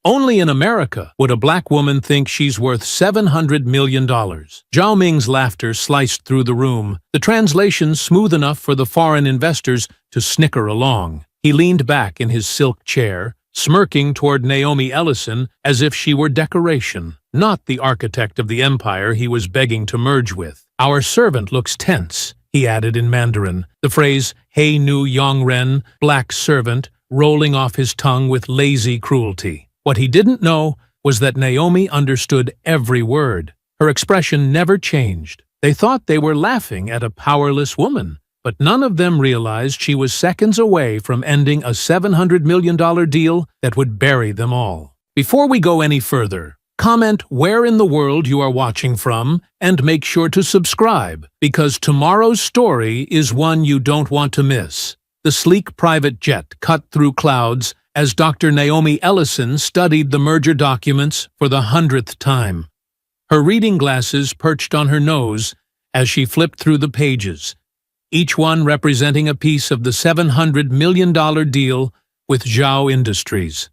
Only in America would a black woman think she's worth $700 million. Zhao Ming's laughter sliced through the room, the translation smooth enough for the foreign investors to snicker along. He leaned back in his silk chair, smirking toward Naomi Ellison as if she were decoration, not the architect of the empire he was begging to merge with. "Our servant looks tense," he added in Mandarin, the phrase "Hey Nu Yongren, black servant," rolling off his tongue with lazy cruelty. What he didn't know was that Naomi understood every word. Her expression never changed. They thought they were laughing at a powerless woman, but none of them realized she was seconds away from ending a $700 million deal that would bury them all. Before we go any further, comment where in the world you are watching from and make sure to subscribe, because tomorrow's story is one you don't want to miss. The sleek private jet cut through clouds as Dr. Naomi Ellison studied the merger documents for the 100th time. Her reading glasses perched on her nose as she flipped through the pages, each one representing a piece of the $700 million deal with Zhao Industries.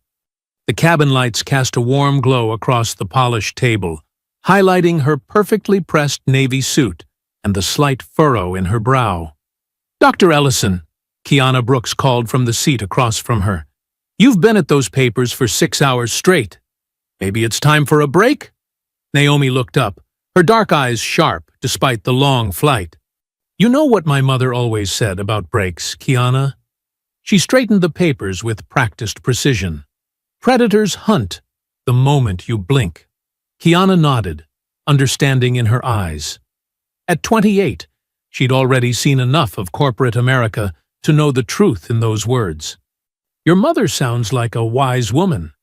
The cabin lights cast a warm glow across the polished table, highlighting her perfectly pressed navy suit and the slight furrow in her brow. "Dr. Ellison," Kiana Brooks called from the seat across from her, "you've been at those papers for 6 hours straight. Maybe it's time for a break?" Naomi looked up, her dark eyes sharp despite the long flight. "You know what my mother always said about breaks, Kiana?" She straightened the papers with practiced precision. "Predators hunt the moment you blink." Kiana nodded, understanding in her eyes. At 28, she'd already seen enough of corporate America to know the truth in those words. "Your mother sounds like a wise woman."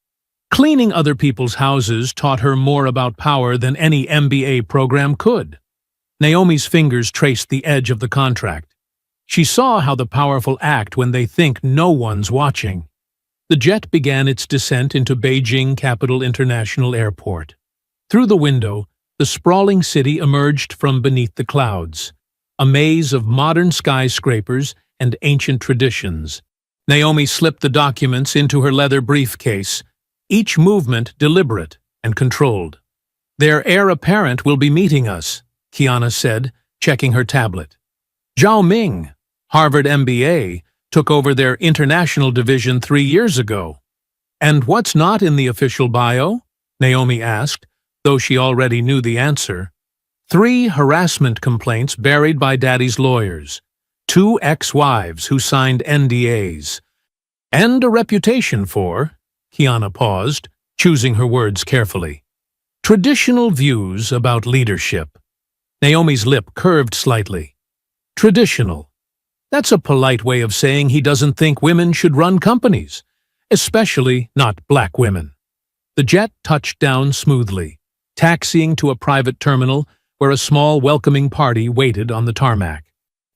Cleaning other people's houses taught her more about power than any MBA program could. Naomi's fingers traced the edge of the contract. She saw how the powerful act when they think no one's watching. The jet began its descent into Beijing Capital International Airport. Through the window, the sprawling city emerged from beneath the clouds, a maze of modern skyscrapers and ancient traditions. Naomi slipped the documents into her leather briefcase, each movement deliberate and controlled. "Their heir apparent will be meeting us," Kiana said, checking her tablet. "Zhao Ming, Harvard MBA, took over their international division 3 years ago." "And what's not in the official bio?" Naomi asked, though she already knew the answer. 3 harassment complaints buried by Daddy's lawyers, 2 ex-wives who signed NDAs, and a reputation for, Kiana paused, choosing her words carefully, traditional views about leadership. Naomi's lip curved slightly. Traditional. That's a polite way of saying he doesn't think women should run companies, especially not black women. The jet touched down smoothly, taxiing to a private terminal where a small welcoming party waited on the tarmac.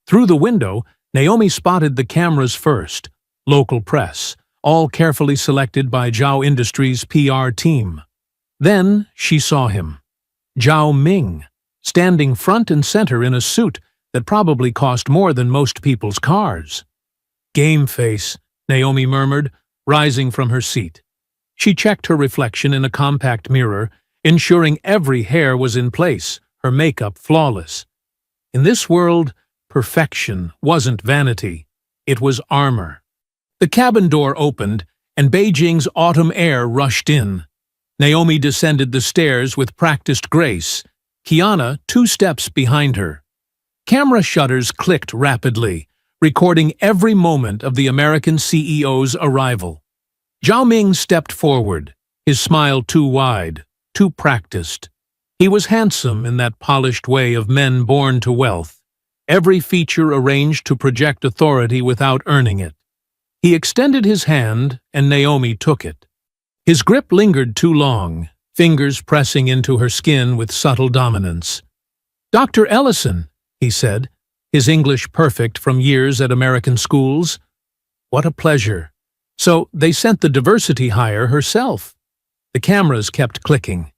Through the window, Naomi spotted the cameras first, local press, all carefully selected by Zhao Industries' PR team. Then she saw him, Zhao Ming, standing front and center in a suit that probably cost more than most people's cars. "Game face," Naomi murmured, rising from her seat. She checked her reflection in a compact mirror, ensuring every hair was in place, her makeup flawless. In this world, perfection wasn't vanity, it was armor. The cabin door opened, and Beijing's autumn air rushed in. Naomi descended the stairs with practiced grace, Kiana 2 steps behind her. Camera shutters clicked rapidly, recording every moment of the American CEO's arrival. Zhao Ming stepped forward, his smile too wide, too practiced. He was handsome in that polished way of men born to wealth, every feature arranged to project authority without earning it. He extended his hand, and Naomi took it. His grip lingered too long, fingers pressing into her skin with subtle dominance. "Dr. Ellison," he said, his English perfect from years at American schools. "What a pleasure." So they sent the diversity hire herself. The cameras kept clicking.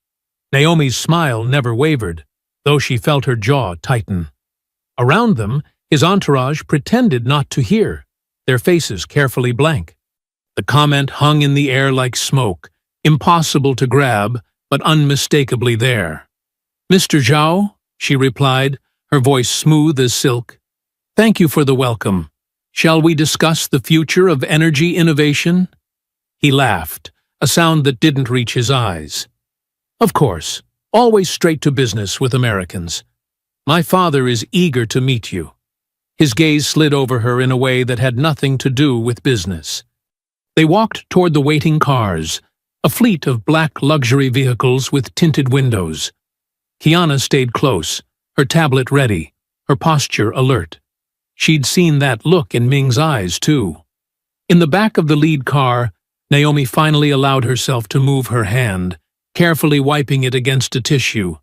Naomi's smile never wavered, though she felt her jaw tighten. Around them, his entourage pretended not to hear, their faces carefully blank. The comment hung in the air like smoke, impossible to grab, but unmistakably there. "Mr. Zhao," she replied, her voice smooth as silk. "Thank you for the welcome. Shall we discuss the future of energy innovation?" He laughed, a sound that didn't reach his eyes. "Of course, always straight to business with Americans. My father is eager to meet you." His gaze slid over her in a way that had nothing to do with business. They walked toward the waiting cars, a fleet of black luxury vehicles with tinted windows. Kiana stayed close, her tablet ready, her posture alert. She'd seen that look in Ming's eyes, too. In the back of the lead car, Naomi finally allowed herself to move her hand, carefully wiping it against a tissue.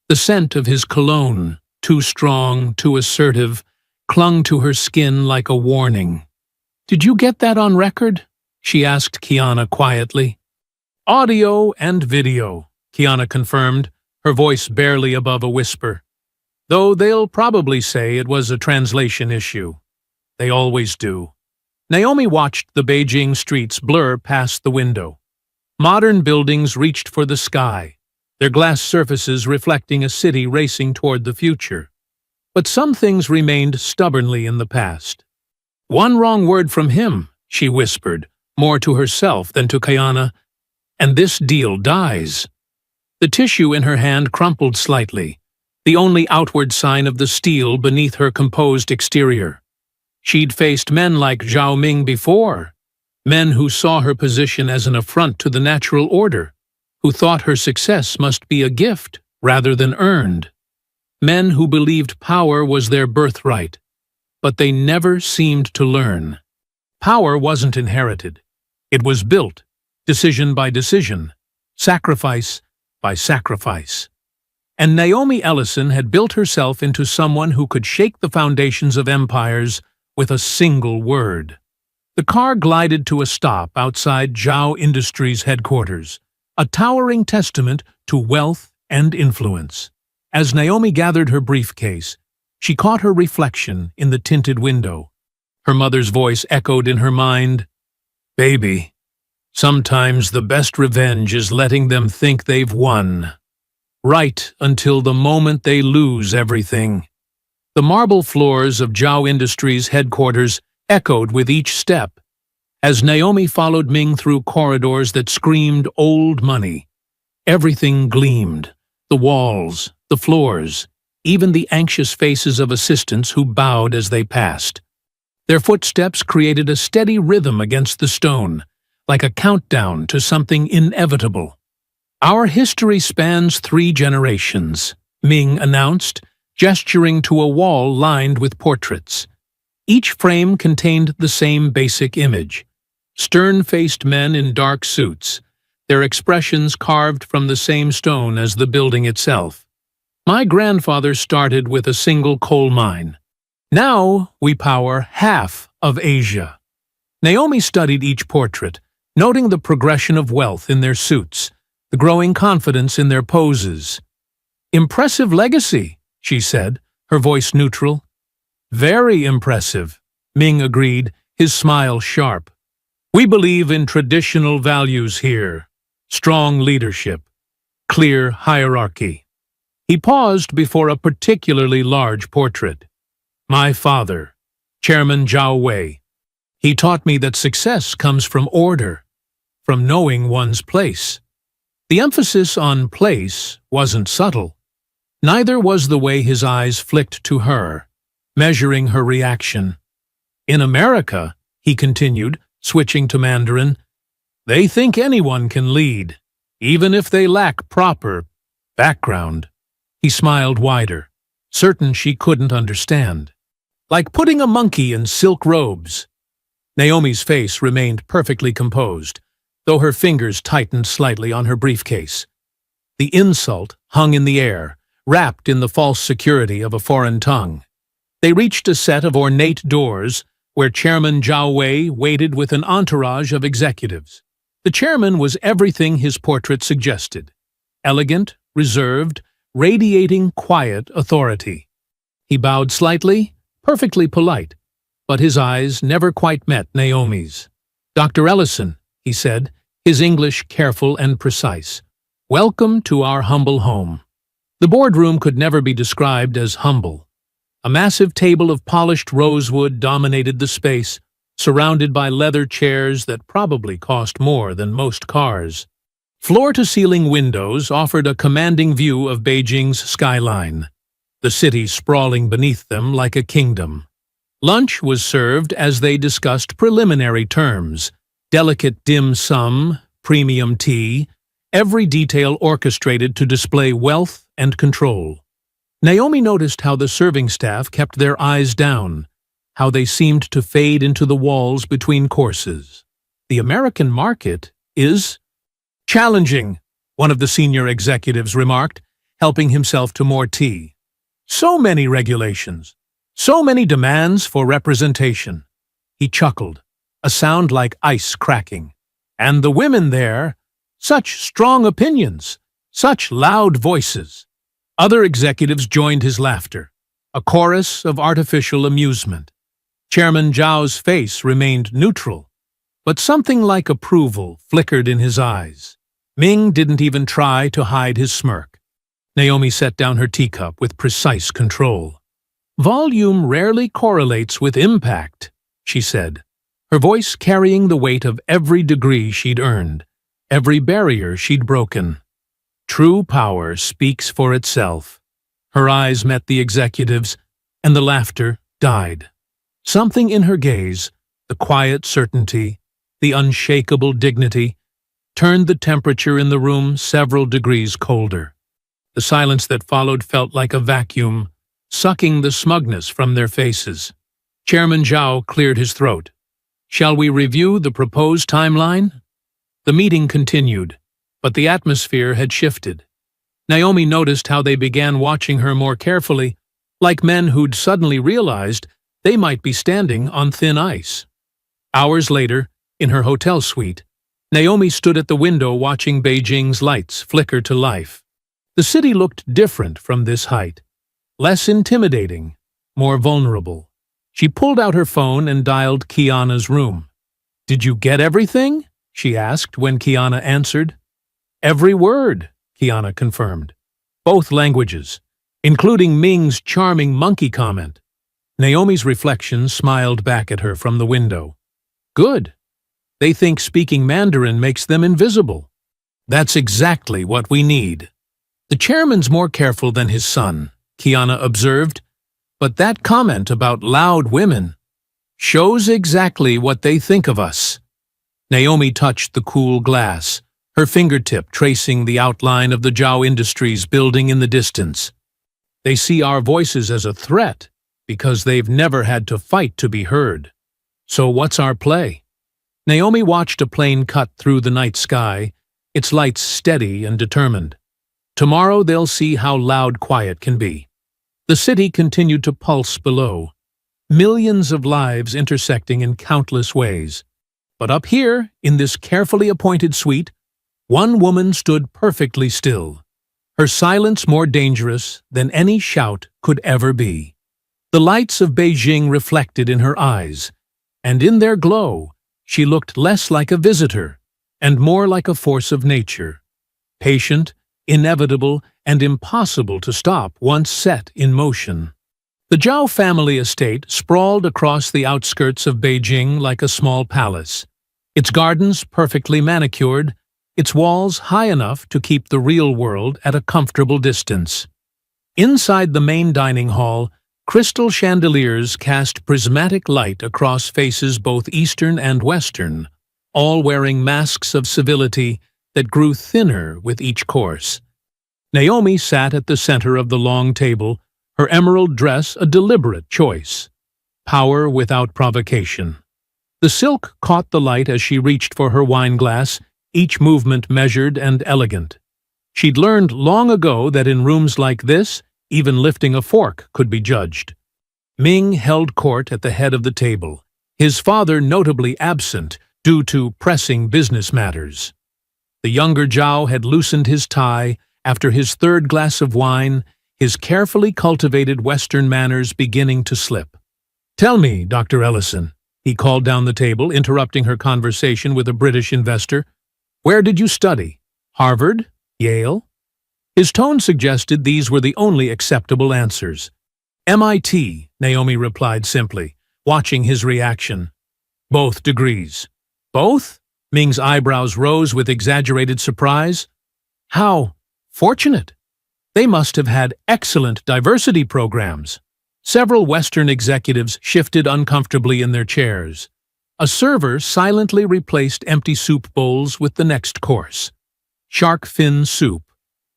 The scent of his cologne, too strong, too assertive, clung to her skin like a warning. "Did you get that on record?" she asked Kiana quietly. "Audio and video," Kiana confirmed, her voice barely above a whisper. "Though they'll probably say it was a translation issue. They always do." Naomi watched the Beijing streets blur past the window. Modern buildings reached for the sky, their glass surfaces reflecting a city racing toward the future. But some things remained stubbornly in the past. "One wrong word from him," she whispered, more to herself than to Kiana, "and this deal dies." The tissue in her hand crumpled slightly, the only outward sign of the steel beneath her composed exterior. She'd faced men like Zhao Ming before, men who saw her position as an affront to the natural order, who thought her success must be a gift rather than earned. Men who believed power was their birthright, but they never seemed to learn. Power wasn't inherited. It was built, decision by decision, sacrifice by sacrifice. And Naomi Ellison had built herself into someone who could shake the foundations of empires with a single word. The car glided to a stop outside Zhao Industries' headquarters, a towering testament to wealth and influence. As Naomi gathered her briefcase, she caught her reflection in the tinted window. Her mother's voice echoed in her mind, "Baby, sometimes the best revenge is letting them think they've won. Right until the moment they lose everything." The marble floors of Zhao Industries' headquarters echoed with each step, as Naomi followed Ming through corridors that screamed old money. Everything gleamed, the walls, the floors, even the anxious faces of assistants who bowed as they passed. Their footsteps created a steady rhythm against the stone, like a countdown to something inevitable. "Our history spans 3 generations," Ming announced, gesturing to a wall lined with portraits. Each frame contained the same basic image: stern-faced men in dark suits, their expressions carved from the same stone as the building itself. "My grandfather started with a single coal mine. Now we power half of Asia." Naomi studied each portrait, noting the progression of wealth in their suits, the growing confidence in their poses. "Impressive legacy," she said, her voice neutral. "Very impressive," Ming agreed, his smile sharp. "We believe in traditional values here: strong leadership, clear hierarchy." He paused before a particularly large portrait. "My father, Chairman Zhao Wei. He taught me that success comes from order, from knowing one's place." The emphasis on place wasn't subtle. Neither was the way his eyes flicked to her, measuring her reaction. "In America," he continued, switching to Mandarin, "they think anyone can lead, even if they lack proper background." He smiled wider, certain she couldn't understand. "Like putting a monkey in silk robes." Naomi's face remained perfectly composed, though her fingers tightened slightly on her briefcase. The insult hung in the air, wrapped in the false security of a foreign tongue. They reached a set of ornate doors where Chairman Zhao Wei waited with an entourage of executives. The chairman was everything his portrait suggested: elegant, reserved, radiating quiet authority. He bowed slightly, perfectly polite, but his eyes never quite met Naomi's. "Dr. Ellison," he said, his English careful and precise. "Welcome to our humble home." The boardroom could never be described as humble. A massive table of polished rosewood dominated the space, surrounded by leather chairs that probably cost more than most cars. Floor-to-ceiling windows offered a commanding view of Beijing's skyline, the city sprawling beneath them like a kingdom. Lunch was served as they discussed preliminary terms: delicate dim sum, premium tea, every detail orchestrated to display wealth and control. Naomi noticed how the serving staff kept their eyes down, how they seemed to fade into the walls between courses. "The American market is challenging," one of the senior executives remarked, helping himself to more tea. "So many regulations, so many demands for representation." He chuckled, a sound like ice cracking. "And the women there, such strong opinions, such loud voices." Other executives joined his laughter, a chorus of artificial amusement. Chairman Zhao's face remained neutral, but something like approval flickered in his eyes. Ming didn't even try to hide his smirk. Naomi set down her teacup with precise control. "Volume rarely correlates with impact," she said, her voice carrying the weight of every degree she'd earned, every barrier she'd broken. "True power speaks for itself." Her eyes met the executives, and the laughter died. Something in her gaze, the quiet certainty, the unshakable dignity, turned the temperature in the room several degrees colder. The silence that followed felt like a vacuum, sucking the smugness from their faces. Chairman Zhao cleared his throat. "Shall we review the proposed timeline?" The meeting continued, but the atmosphere had shifted. Naomi noticed how they began watching her more carefully, like men who'd suddenly realized they might be standing on thin ice. Hours later, in her hotel suite, Naomi stood at the window watching Beijing's lights flicker to life. The city looked different from this height, less intimidating, more vulnerable. She pulled out her phone and dialed Kiana's room. "Did you get everything?" she asked when Kiana answered. "Every word," Kiana confirmed. "Both languages, including Ming's charming monkey comment." Naomi's reflection smiled back at her from the window. "Good. They think speaking Mandarin makes them invisible. That's exactly what we need." "The chairman's more careful than his son," Kiana observed, "but that comment about loud women shows exactly what they think of us." Naomi touched the cool glass, her fingertip tracing the outline of the Zhao Industries building in the distance. "They see our voices as a threat because they've never had to fight to be heard. So what's our play?" Naomi watched a plane cut through the night sky, its lights steady and determined. Tomorrow they'll see how loud quiet can be. The city continued to pulse below, millions of lives intersecting in countless ways. But up here, in this carefully appointed suite, one woman stood perfectly still, her silence more dangerous than any shout could ever be. The lights of Beijing reflected in her eyes, and in their glow, she looked less like a visitor and more like a force of nature, patient, inevitable, and impossible to stop once set in motion. The Zhao family estate sprawled across the outskirts of Beijing like a small palace, its gardens perfectly manicured, its walls high enough to keep the real world at a comfortable distance. Inside the main dining hall, crystal chandeliers cast prismatic light across faces both Eastern and Western, all wearing masks of civility that grew thinner with each course. Naomi sat at the center of the long table, her emerald dress a deliberate choice. Power without provocation. The silk caught the light as she reached for her wine glass, each movement measured and elegant. She'd learned long ago that in rooms like this, even lifting a fork could be judged. Ming held court at the head of the table, his father notably absent due to pressing business matters. The younger Zhao had loosened his tie after his third glass of wine, his carefully cultivated Western manners beginning to slip. "Tell me, Dr. Ellison," he called down the table, interrupting her conversation with a British investor, Where did you study? Harvard? Yale? His tone suggested these were the only acceptable answers. MIT, Naomi replied simply, watching his reaction. Both degrees. Both? Ming's eyebrows rose with exaggerated surprise. How fortunate! They must have had excellent diversity programs. Several Western executives shifted uncomfortably in their chairs. A server silently replaced empty soup bowls with the next course. Shark fin soup,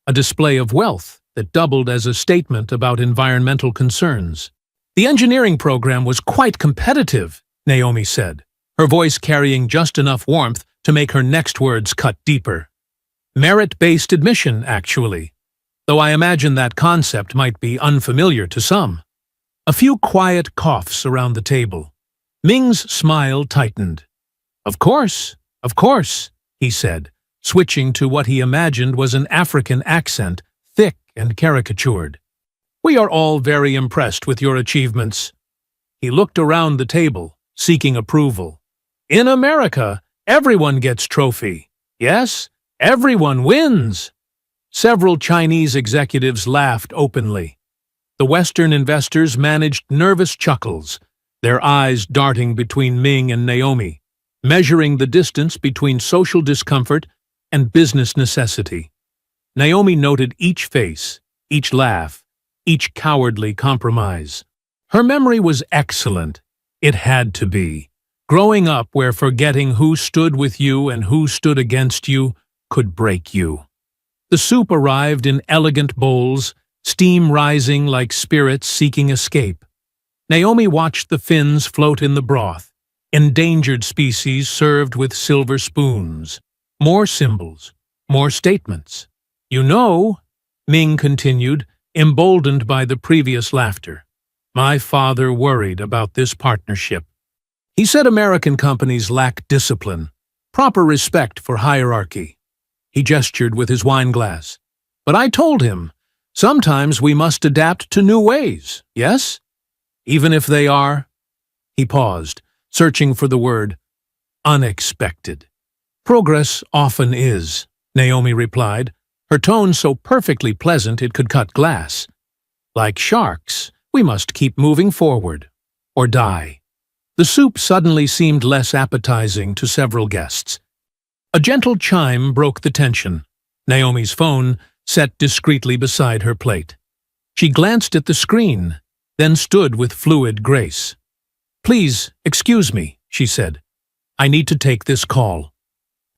a display of wealth that doubled as a statement about environmental concerns. The engineering program was quite competitive, Naomi said, her voice carrying just enough warmth to make her next words cut deeper. Merit-based admission, actually, though I imagine that concept might be unfamiliar to some. A few quiet coughs around the table. Ming's smile tightened. Of course, he said, switching to what he imagined was an African accent, thick and caricatured. We are all very impressed with your achievements. He looked around the table, seeking approval. In America, everyone gets trophy. Yes, everyone wins. Several Chinese executives laughed openly. The Western investors managed nervous chuckles, their eyes darting between Ming and Naomi, measuring the distance between social discomfort and business necessity. Naomi noted each face, each laugh, each cowardly compromise. Her memory was excellent. It had to be. Growing up where forgetting who stood with you and who stood against you could break you. The soup arrived in elegant bowls, steam rising like spirits seeking escape. Naomi watched the fins float in the broth, endangered species served with silver spoons. More symbols, more statements. You know, Ming continued, emboldened by the previous laughter. My father worried about this partnership. He said American companies lack discipline, proper respect for hierarchy. He gestured with his wine glass. But I told him, sometimes we must adapt to new ways, yes? Even if they are... He paused, searching for the word unexpected. Progress often is, Naomi replied, her tone so perfectly pleasant it could cut glass. Like sharks, we must keep moving forward, or die. The soup suddenly seemed less appetizing to several guests. A gentle chime broke the tension. Naomi's phone set discreetly beside her plate. She glanced at the screen, then stood with fluid grace. Please, excuse me, she said. I need to take this call.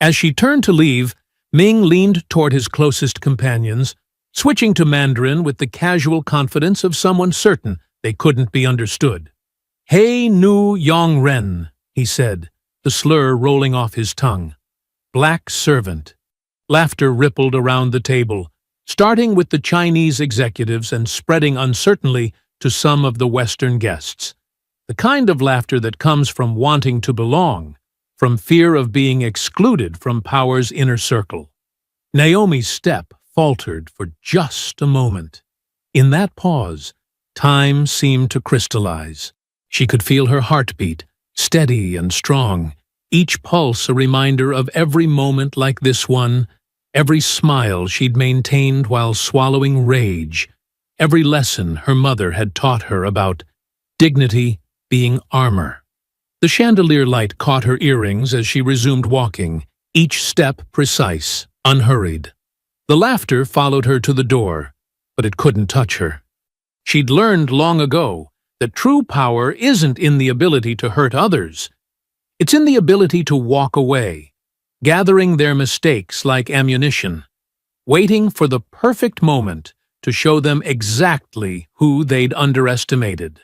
As she turned to leave, Ming leaned toward his closest companions, switching to Mandarin with the casual confidence of someone certain they couldn't be understood. Hey Nu Yong Ren, he said, the slur rolling off his tongue. Black servant. Laughter rippled around the table, starting with the Chinese executives and spreading uncertainly to some of the Western guests. The kind of laughter that comes from wanting to belong, from fear of being excluded from power's inner circle. Naomi's step faltered for just a moment. In that pause, time seemed to crystallize. She could feel her heartbeat, steady and strong, each pulse a reminder of every moment like this one, every smile she'd maintained while swallowing rage, every lesson her mother had taught her about dignity being armor. The chandelier light caught her earrings as she resumed walking, each step precise, unhurried. The laughter followed her to the door, but it couldn't touch her. She'd learned long ago that true power isn't in the ability to hurt others. It's in the ability to walk away, gathering their mistakes like ammunition, waiting for the perfect moment to show them exactly who they'd underestimated.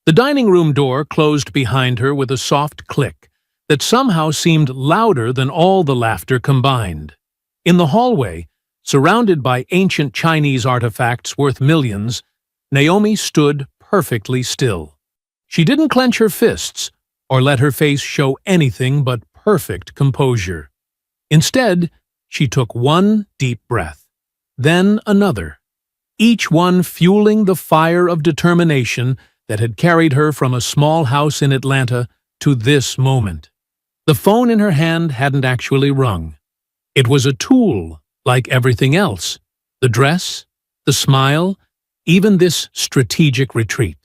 The dining room door closed behind her with a soft click that somehow seemed louder than all the laughter combined. In the hallway, surrounded by ancient Chinese artifacts worth millions, Naomi stood perfectly still. She didn't clench her fists or let her face show anything but perfect composure. Instead, she took one deep breath, then another, each one fueling the fire of determination that had carried her from a small house in Atlanta to this moment. The phone in her hand hadn't actually rung. It was a tool, like everything else. The dress, the smile, even this strategic retreat.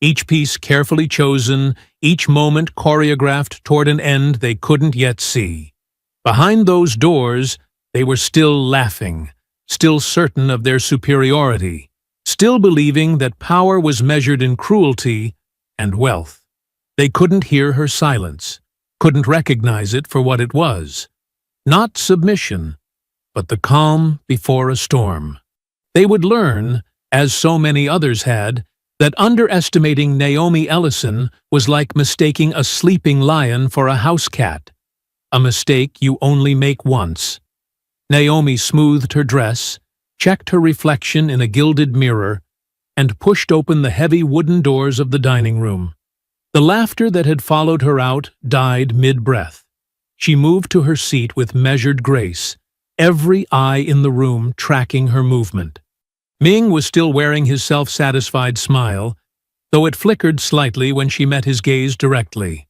Each piece carefully chosen, each moment choreographed toward an end they couldn't yet see. Behind those doors, they were still laughing, still certain of their superiority, still believing that power was measured in cruelty and wealth. They couldn't hear her silence, couldn't recognize it for what it was. Not submission, but the calm before a storm. They would learn, as so many others had, that underestimating Naomi Ellison was like mistaking a sleeping lion for a house cat, a mistake you only make once. Naomi smoothed her dress, checked her reflection in a gilded mirror, and pushed open the heavy wooden doors of the dining room. The laughter that had followed her out died mid-breath. She moved to her seat with measured grace, every eye in the room tracking her movement. Ming was still wearing his self-satisfied smile, though it flickered slightly when she met his gaze directly.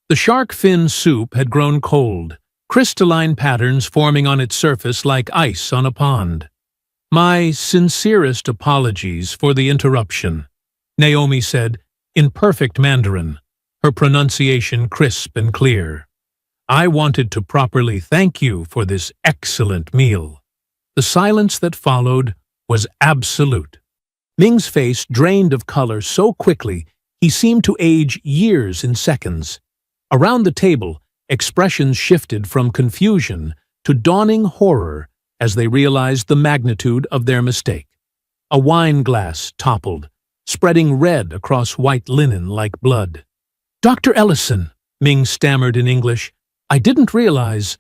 The shark fin soup had grown cold, crystalline patterns forming on its surface like ice on a pond. "My sincerest apologies for the interruption," Naomi said, in perfect Mandarin, her pronunciation crisp and clear. "I wanted to properly thank you for this excellent meal." The silence that followed was absolute. Ming's face drained of color so quickly he seemed to age years in seconds. Around the table, expressions shifted from confusion to dawning horror as they realized the magnitude of their mistake. A wine glass toppled, spreading red across white linen like blood. "Dr. Ellison," Ming stammered in English, "I didn't realize—"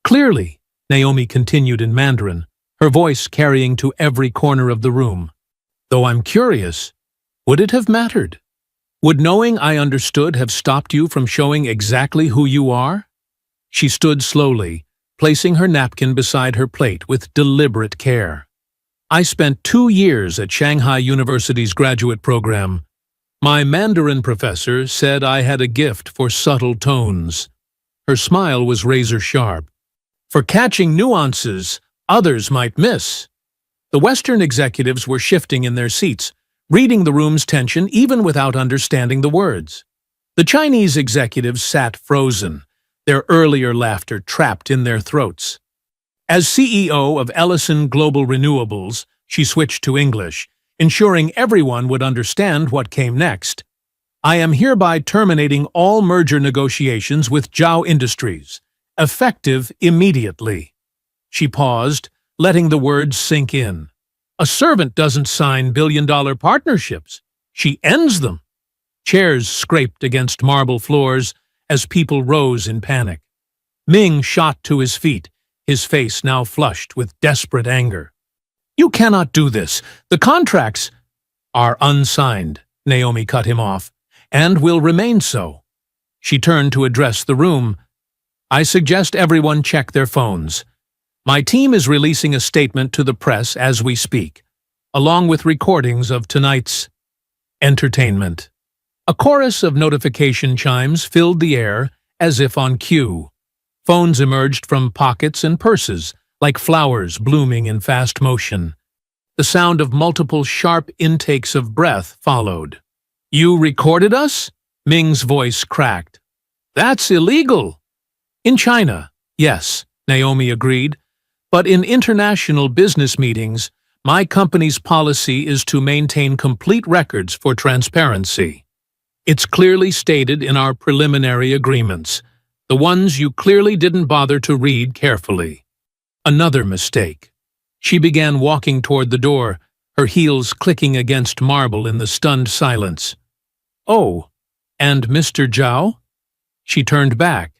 "Clearly," Naomi continued in Mandarin, her voice carrying to every corner of the room. "Though I'm curious, would it have mattered? Would knowing I understood have stopped you from showing exactly who you are?" She stood slowly, placing her napkin beside her plate with deliberate care. "I spent 2 years at Shanghai University's graduate program. My Mandarin professor said I had a gift for subtle tones." Her smile was razor-sharp. "For catching nuances others might miss." The Western executives were shifting in their seats, reading the room's tension even without understanding the words. The Chinese executives sat frozen, their earlier laughter trapped in their throats. As CEO of Ellison Global Renewables, she switched to English, ensuring everyone would understand what came next. "I am hereby terminating all merger negotiations with Zhao Industries, effective immediately." She paused, letting the words sink in. A servant doesn't sign billion-dollar partnerships. She ends them. Chairs scraped against marble floors as people rose in panic. Ming shot to his feet, his face now flushed with desperate anger. "You cannot do this. The contracts are unsigned," Naomi cut him off, "and will remain so." She turned to address the room. "I suggest everyone check their phones. My team is releasing a statement to the press as we speak, along with recordings of tonight's entertainment." A chorus of notification chimes filled the air as if on cue. Phones emerged from pockets and purses, like flowers blooming in fast motion. The sound of multiple sharp intakes of breath followed. "You recorded us?" Ming's voice cracked. "That's illegal." "In China, yes," Naomi agreed. "But in international business meetings, my company's policy is to maintain complete records for transparency. It's clearly stated in our preliminary agreements, the ones you clearly didn't bother to read carefully." Another mistake. She began walking toward the door, her heels clicking against marble in the stunned silence. "Oh, and Mr. Zhao?" She turned back.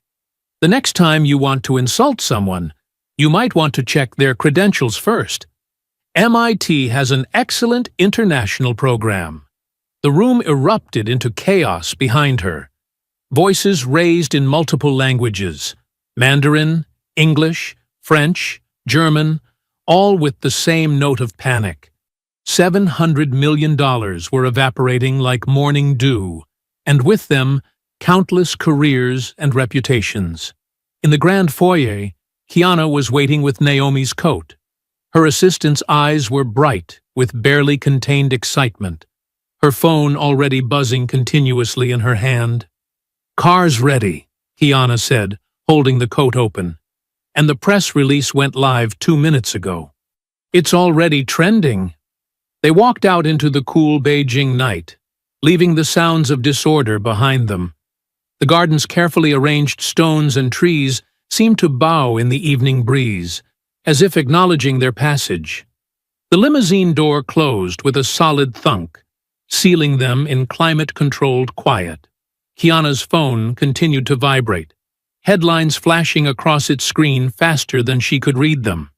"The next time you want to insult someone, you might want to check their credentials first. MIT has an excellent international program." The room erupted into chaos behind her. Voices raised in multiple languages, Mandarin, English, French, German, all with the same note of panic. $700 million were evaporating like morning dew, and with them, countless careers and reputations. In the grand foyer, Kiana was waiting with Naomi's coat. Her assistant's eyes were bright with barely contained excitement, her phone already buzzing continuously in her hand. "Car's ready," Kiana said, holding the coat open. "And the press release went live 2 minutes ago. It's already trending." They walked out into the cool Beijing night, leaving the sounds of disorder behind them. The garden's carefully arranged stones and trees seemed to bow in the evening breeze, as if acknowledging their passage. The limousine door closed with a solid thunk, sealing them in climate-controlled quiet. Kiana's phone continued to vibrate, headlines flashing across its screen faster than she could read them.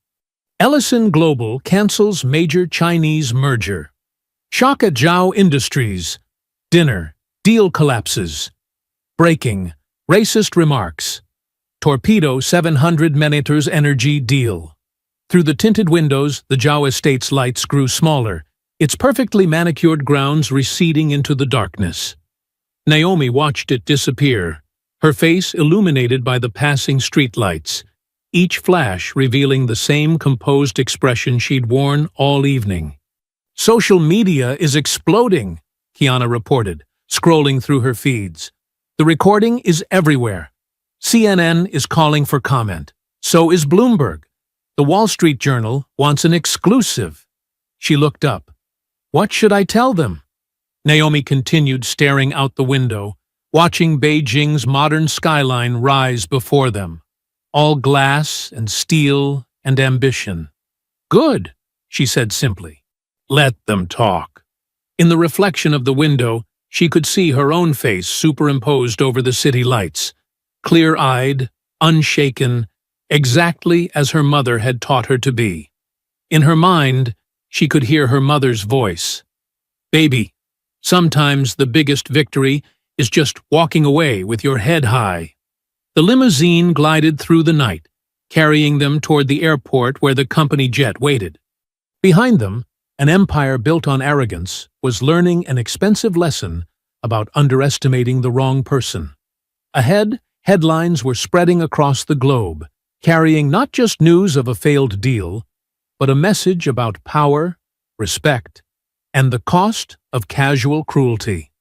Ellison Global cancels major Chinese merger. Shock at Zhao Industries. Dinner. Deal collapses. Breaking. Racist remarks. Torpedo 700 meters energy deal. Through the tinted windows, the Zhao estate's lights grew smaller, its perfectly manicured grounds receding into the darkness. Naomi watched it disappear, her face illuminated by the passing streetlights, each flash revealing the same composed expression she'd worn all evening. "Social media is exploding," Kiana reported, scrolling through her feeds. "The recording is everywhere. CNN is calling for comment. So is Bloomberg. The Wall Street Journal wants an exclusive." She looked up. "What should I tell them?" Naomi continued staring out the window, watching Beijing's modern skyline rise before them, all glass and steel and ambition. "Good," she said simply. "Let them talk." In the reflection of the window, she could see her own face superimposed over the city lights, clear-eyed, unshaken, exactly as her mother had taught her to be. In her mind, she could hear her mother's voice. "Baby, sometimes the biggest victory is just walking away with your head high." The limousine glided through the night, carrying them toward the airport where the company jet waited. Behind them, an empire built on arrogance was learning an expensive lesson about underestimating the wrong person. Ahead, headlines were spreading across the globe, carrying not just news of a failed deal, but a message about power, respect, and the cost of casual cruelty.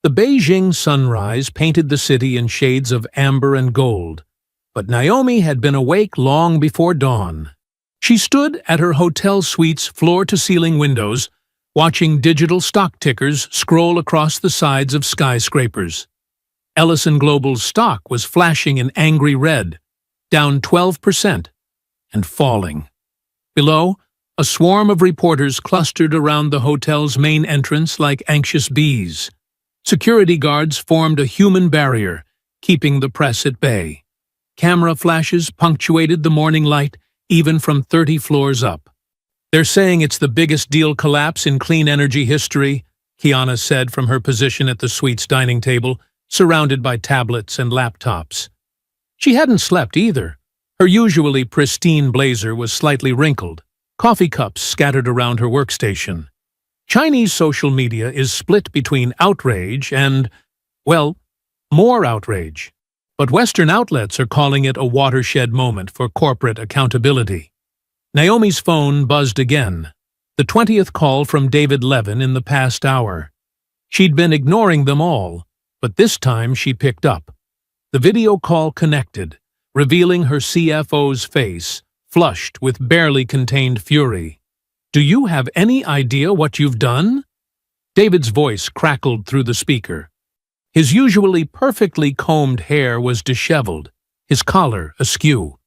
The Beijing sunrise painted the city in shades of amber and gold, but Naomi had been awake long before dawn. She stood at her hotel suite's floor-to-ceiling windows, watching digital stock tickers scroll across the sides of skyscrapers. Ellison Global's stock was flashing in angry red, down 12%, and falling. Below, a swarm of reporters clustered around the hotel's main entrance like anxious bees. Security guards formed a human barrier, keeping the press at bay. Camera flashes punctuated the morning light, even from 30 floors up. "They're saying it's the biggest deal collapse in clean energy history," Kiana said from her position at the suite's dining table, surrounded by tablets and laptops. She hadn't slept either. Her usually pristine blazer was slightly wrinkled, coffee cups scattered around her workstation. Chinese social media is split between outrage and, well, more outrage. But Western outlets are calling it a watershed moment for corporate accountability. Naomi's phone buzzed again, the 20th call from David Levin in the past hour. She'd been ignoring them all, but this time she picked up. The video call connected, revealing her CFO's face, flushed with barely contained fury. "Do you have any idea what you've done?" David's voice crackled through the speaker. His usually perfectly combed hair was disheveled, his collar askew.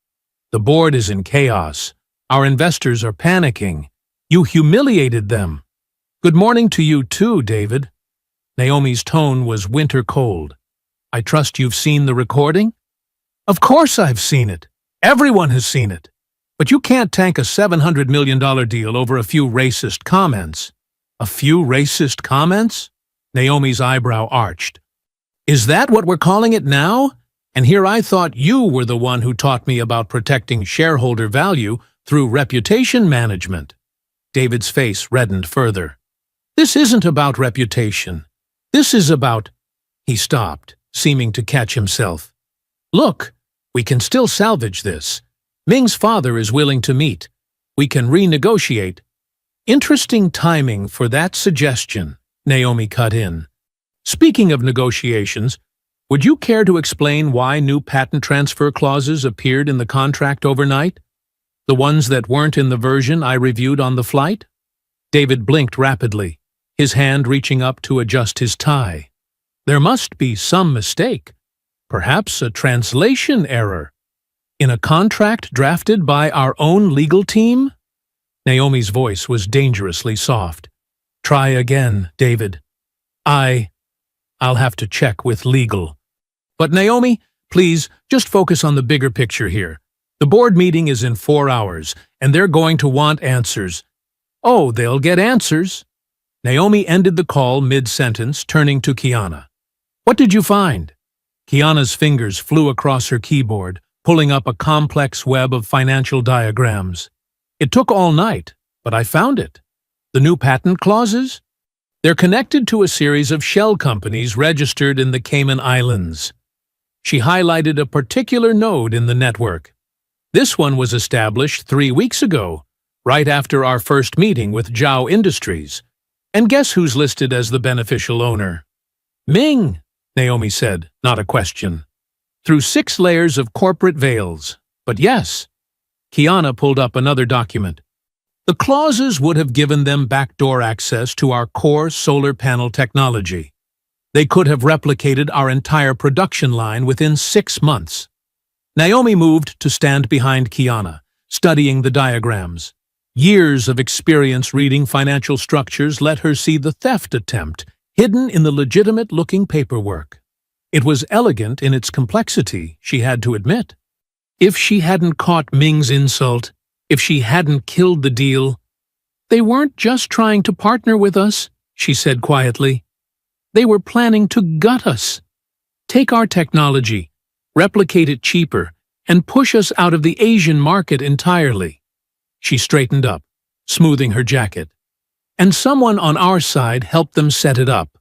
"The board is in chaos. Our investors are panicking. You humiliated them." "Good morning to you too, David." Naomi's tone was winter cold. "I trust you've seen the recording?" "Of course I've seen it. Everyone has seen it. But you can't tank a $700 million deal over a few racist comments." "A few racist comments?" Naomi's eyebrow arched. "Is that what we're calling it now? And here I thought you were the one who taught me about protecting shareholder value through reputation management." David's face reddened further. "This isn't about reputation. This is about—" He stopped, seeming to catch himself. "Look, we can still salvage this. Ming's father is willing to meet. We can renegotiate. Interesting timing for that suggestion, Naomi cut in. Speaking of negotiations, would you care to explain why new patent transfer clauses appeared in the contract overnight? The ones that weren't in the version I reviewed on the flight? David blinked rapidly, his hand reaching up to adjust his tie. There must be some mistake. Perhaps a translation error. In a contract drafted by our own legal team? Naomi's voice was dangerously soft. Try again, David. I'll have to check with legal. But Naomi, please, just focus on the bigger picture here. The board meeting is in 4 hours, and they're going to want answers. Oh, they'll get answers. Naomi ended the call mid-sentence, turning to Kiana. What did you find? Kiana's fingers flew across her keyboard, pulling up a complex web of financial diagrams. It took all night, but I found it. The new patent clauses? They're connected to a series of shell companies registered in the Cayman Islands. She highlighted a particular node in the network. This one was established 3 weeks ago, right after our first meeting with Zhao Industries. And guess who's listed as the beneficial owner? Ming, Naomi said, not a question. Through 6 layers of corporate veils. But yes. Kiana pulled up another document. The clauses would have given them backdoor access to our core solar panel technology. They could have replicated our entire production line within 6 months. Naomi moved to stand behind Kiana, studying the diagrams. Years of experience reading financial structures let her see the theft attempt hidden in the legitimate-looking paperwork. It was elegant in its complexity, she had to admit. If she hadn't caught Ming's insult, if she hadn't killed the deal, they weren't just trying to partner with us, she said quietly. They were planning to gut us. Take our technology, replicate it cheaper, and push us out of the Asian market entirely. She straightened up, smoothing her jacket. And someone on our side helped them set it up.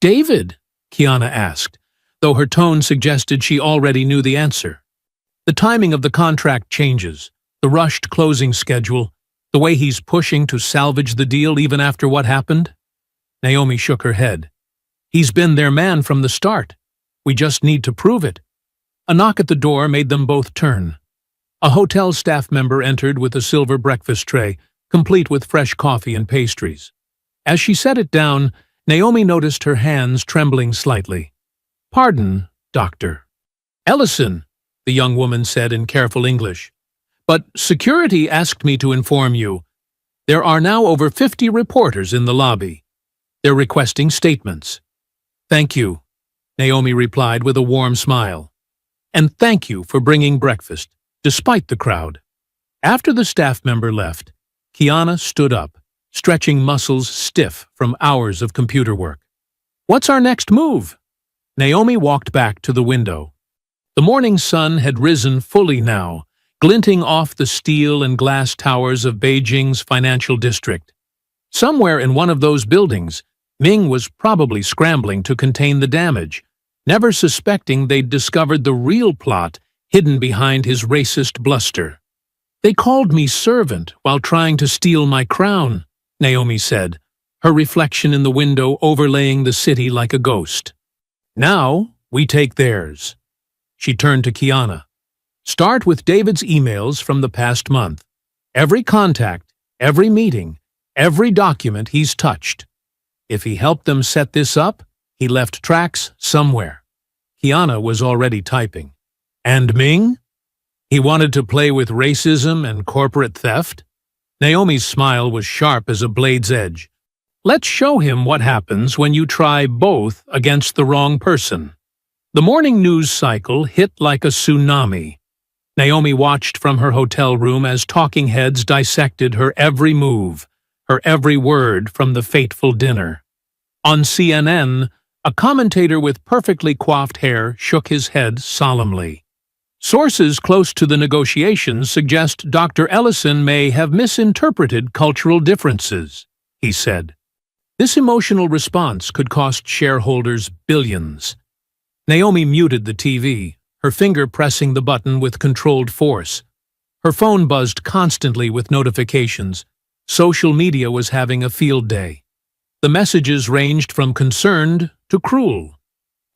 David? Kiana asked, though her tone suggested she already knew the answer. The timing of the contract changes, the rushed closing schedule, the way he's pushing to salvage the deal even after what happened. Naomi shook her head. He's been their man from the start. We just need to prove it. A knock at the door made them both turn. A hotel staff member entered with a silver breakfast tray, complete with fresh coffee and pastries. As she set it down, Naomi noticed her hands trembling slightly. Pardon, Doctor. Ellison, the young woman said in careful English. But security asked me to inform you. There are now over 50 reporters in the lobby. They're requesting statements. Thank you, Naomi replied with a warm smile. And thank you for bringing breakfast, despite the crowd. After the staff member left, Kiana stood up, stretching muscles stiff from hours of computer work. What's our next move? Naomi walked back to the window. The morning sun had risen fully now, glinting off the steel and glass towers of Beijing's financial district. Somewhere in one of those buildings, Ming was probably scrambling to contain the damage, never suspecting they'd discovered the real plot hidden behind his racist bluster. They called me servant while trying to steal my crown, Naomi said, her reflection in the window overlaying the city like a ghost. Now we take theirs. She turned to Kiana. Start with David's emails from the past month. Every contact, every meeting, every document he's touched. If he helped them set this up, he left tracks somewhere. Kiana was already typing. And Ming? He wanted to play with racism and corporate theft? Naomi's smile was sharp as a blade's edge. Let's show him what happens when you try both against the wrong person. The morning news cycle hit like a tsunami. Naomi watched from her hotel room as talking heads dissected her every move, her every word from the fateful dinner. On CNN, a commentator with perfectly coiffed hair shook his head solemnly. Sources close to the negotiations suggest Dr. Ellison may have misinterpreted cultural differences, he said. This emotional response could cost shareholders billions. Naomi muted the TV, her finger pressing the button with controlled force. Her phone buzzed constantly with notifications. Social media was having a field day. The messages ranged from concerned to cruel,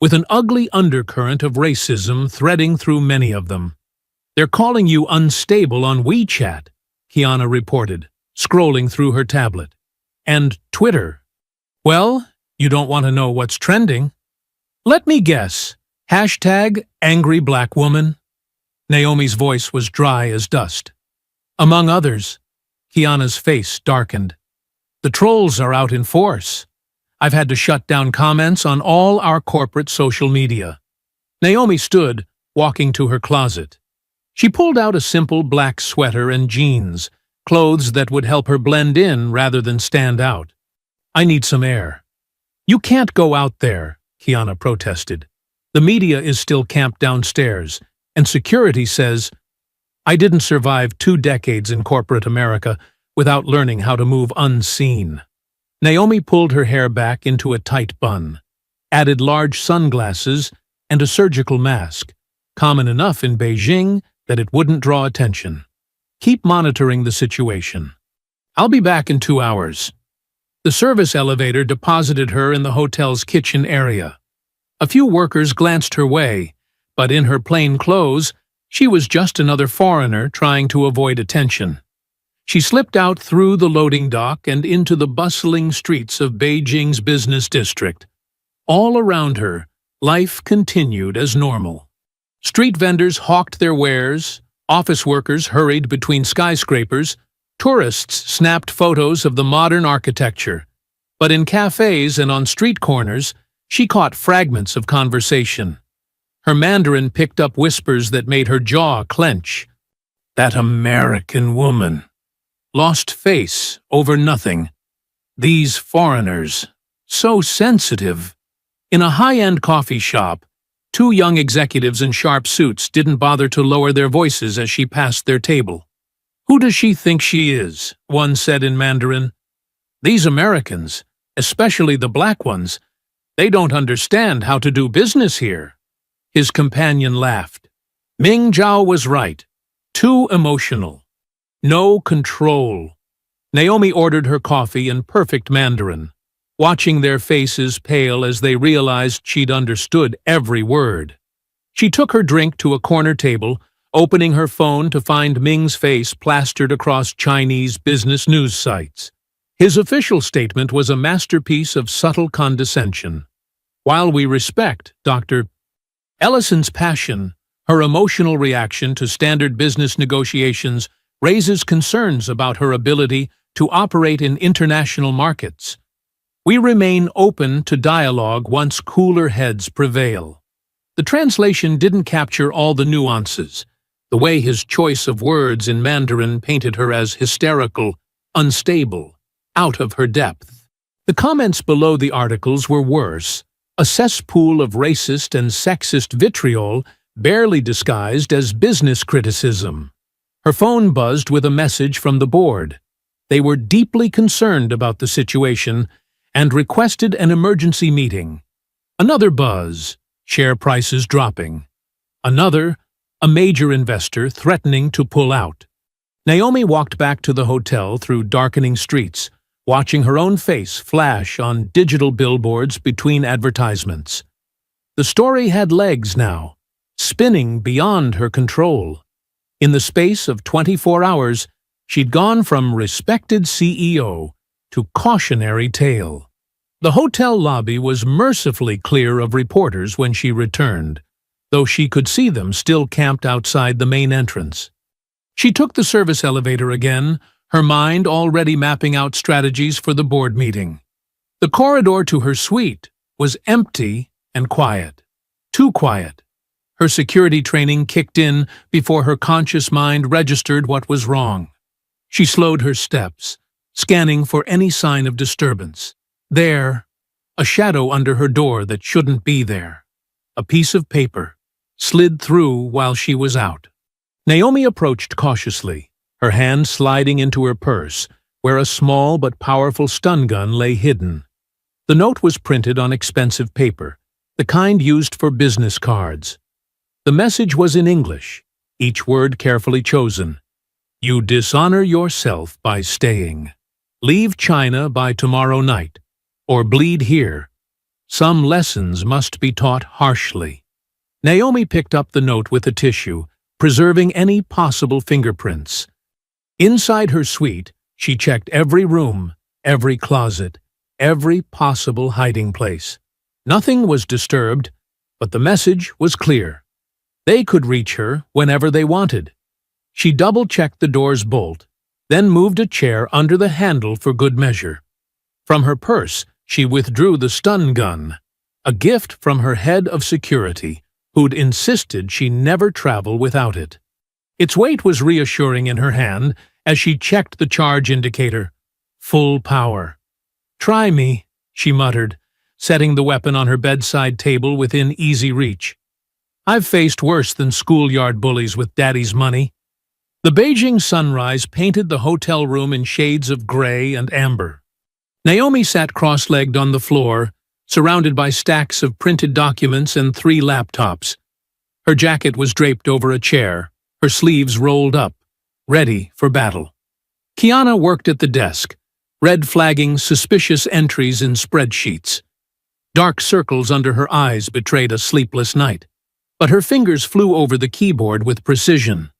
with an ugly undercurrent of racism threading through many of them. "They're calling you unstable on WeChat," Kiana reported, scrolling through her tablet. "And Twitter. Well, you don't want to know what's trending? Let me guess. Hashtag angry black woman." Naomi's voice was dry as dust. "Among others." Kiana's face darkened. "The trolls are out in force. I've had to shut down comments on all our corporate social media." Naomi stood, walking to her closet. She pulled out a simple black sweater and jeans, clothes that would help her blend in rather than stand out. "I need some air." "You can't go out there," Kiana protested. "The media is still camped downstairs, and security says—" "I didn't survive 2 decades in corporate America without learning how to move unseen." Naomi pulled her hair back into a tight bun, added large sunglasses and a surgical mask, common enough in Beijing that it wouldn't draw attention. "Keep monitoring the situation. I'll be back in 2 hours." The service elevator deposited her in the hotel's kitchen area. A few workers glanced her way, but in her plain clothes, she was just another foreigner trying to avoid attention. She slipped out through the loading dock and into the bustling streets of Beijing's business district. All around her, life continued as normal. Street vendors hawked their wares, office workers hurried between skyscrapers, tourists snapped photos of the modern architecture. But in cafes and on street corners, she caught fragments of conversation. Her Mandarin picked up whispers that made her jaw clench. "That American woman. Lost face over nothing. These foreigners. So sensitive." In a high-end coffee shop, 2 young executives in sharp suits didn't bother to lower their voices as she passed their table. "Who does she think she is?" one said in Mandarin. "These Americans, especially the black ones, they don't understand how to do business here." His companion laughed. Ming Zhao was right. Too emotional. No control. Naomi ordered her coffee in perfect Mandarin, watching their faces pale as they realized she'd understood every word. She took her drink to a corner table, opening her phone to find Ming's face plastered across Chinese business news sites. His official statement was a masterpiece of subtle condescension. "While we respect Dr. Ellison's passion, her emotional reaction to standard business negotiations raises concerns about her ability to operate in international markets. We remain open to dialogue once cooler heads prevail." The translation didn't capture all the nuances. The way his choice of words in Mandarin painted her as hysterical, unstable, out of her depth. The comments below the articles were worse, a cesspool of racist and sexist vitriol barely disguised as business criticism. Her phone buzzed with a message from the board. They were deeply concerned about the situation and requested an emergency meeting. Another buzz, share prices dropping. Another, a major investor threatening to pull out. Naomi walked back to the hotel through darkening streets, watching her own face flash on digital billboards between advertisements. The story had legs now, spinning beyond her control. In the space of 24 hours, she'd gone from respected CEO to cautionary tale. The hotel lobby was mercifully clear of reporters when she returned, though she could see them still camped outside the main entrance. She took the service elevator again, her mind already mapping out strategies for the board meeting. The corridor to her suite was empty and quiet. Too quiet. Her security training kicked in before her conscious mind registered what was wrong. She slowed her steps, scanning for any sign of disturbance. There, a shadow under her door that shouldn't be there. A piece of paper, slid through while she was out. Naomi approached cautiously, her hand sliding into her purse, where a small but powerful stun gun lay hidden. The note was printed on expensive paper, the kind used for business cards. The message was in English, each word carefully chosen, You dishonor yourself by staying. Leave China by tomorrow night, or bleed here. Some lessons must be taught harshly. Naomi picked up the note with a tissue, preserving any possible fingerprints. Inside her suite, she checked every room, every closet, every possible hiding place. Nothing was disturbed, but the message was clear. They could reach her whenever they wanted. She double-checked the door's bolt, then moved a chair under the handle for good measure. From her purse, she withdrew the stun gun, a gift from her head of security, who'd insisted she never travel without it. Its weight was reassuring in her hand as she checked the charge indicator. Full power. "Try me," she muttered, setting the weapon on her bedside table within easy reach. "I've faced worse than schoolyard bullies with daddy's money." The Beijing sunrise painted the hotel room in shades of gray and amber. Naomi sat cross-legged on the floor, surrounded by stacks of printed documents and 3 laptops. Her jacket was draped over a chair, her sleeves rolled up, ready for battle. Kiana worked at the desk, red-flagging suspicious entries in spreadsheets. Dark circles under her eyes betrayed a sleepless night, but her fingers flew over the keyboard with precision.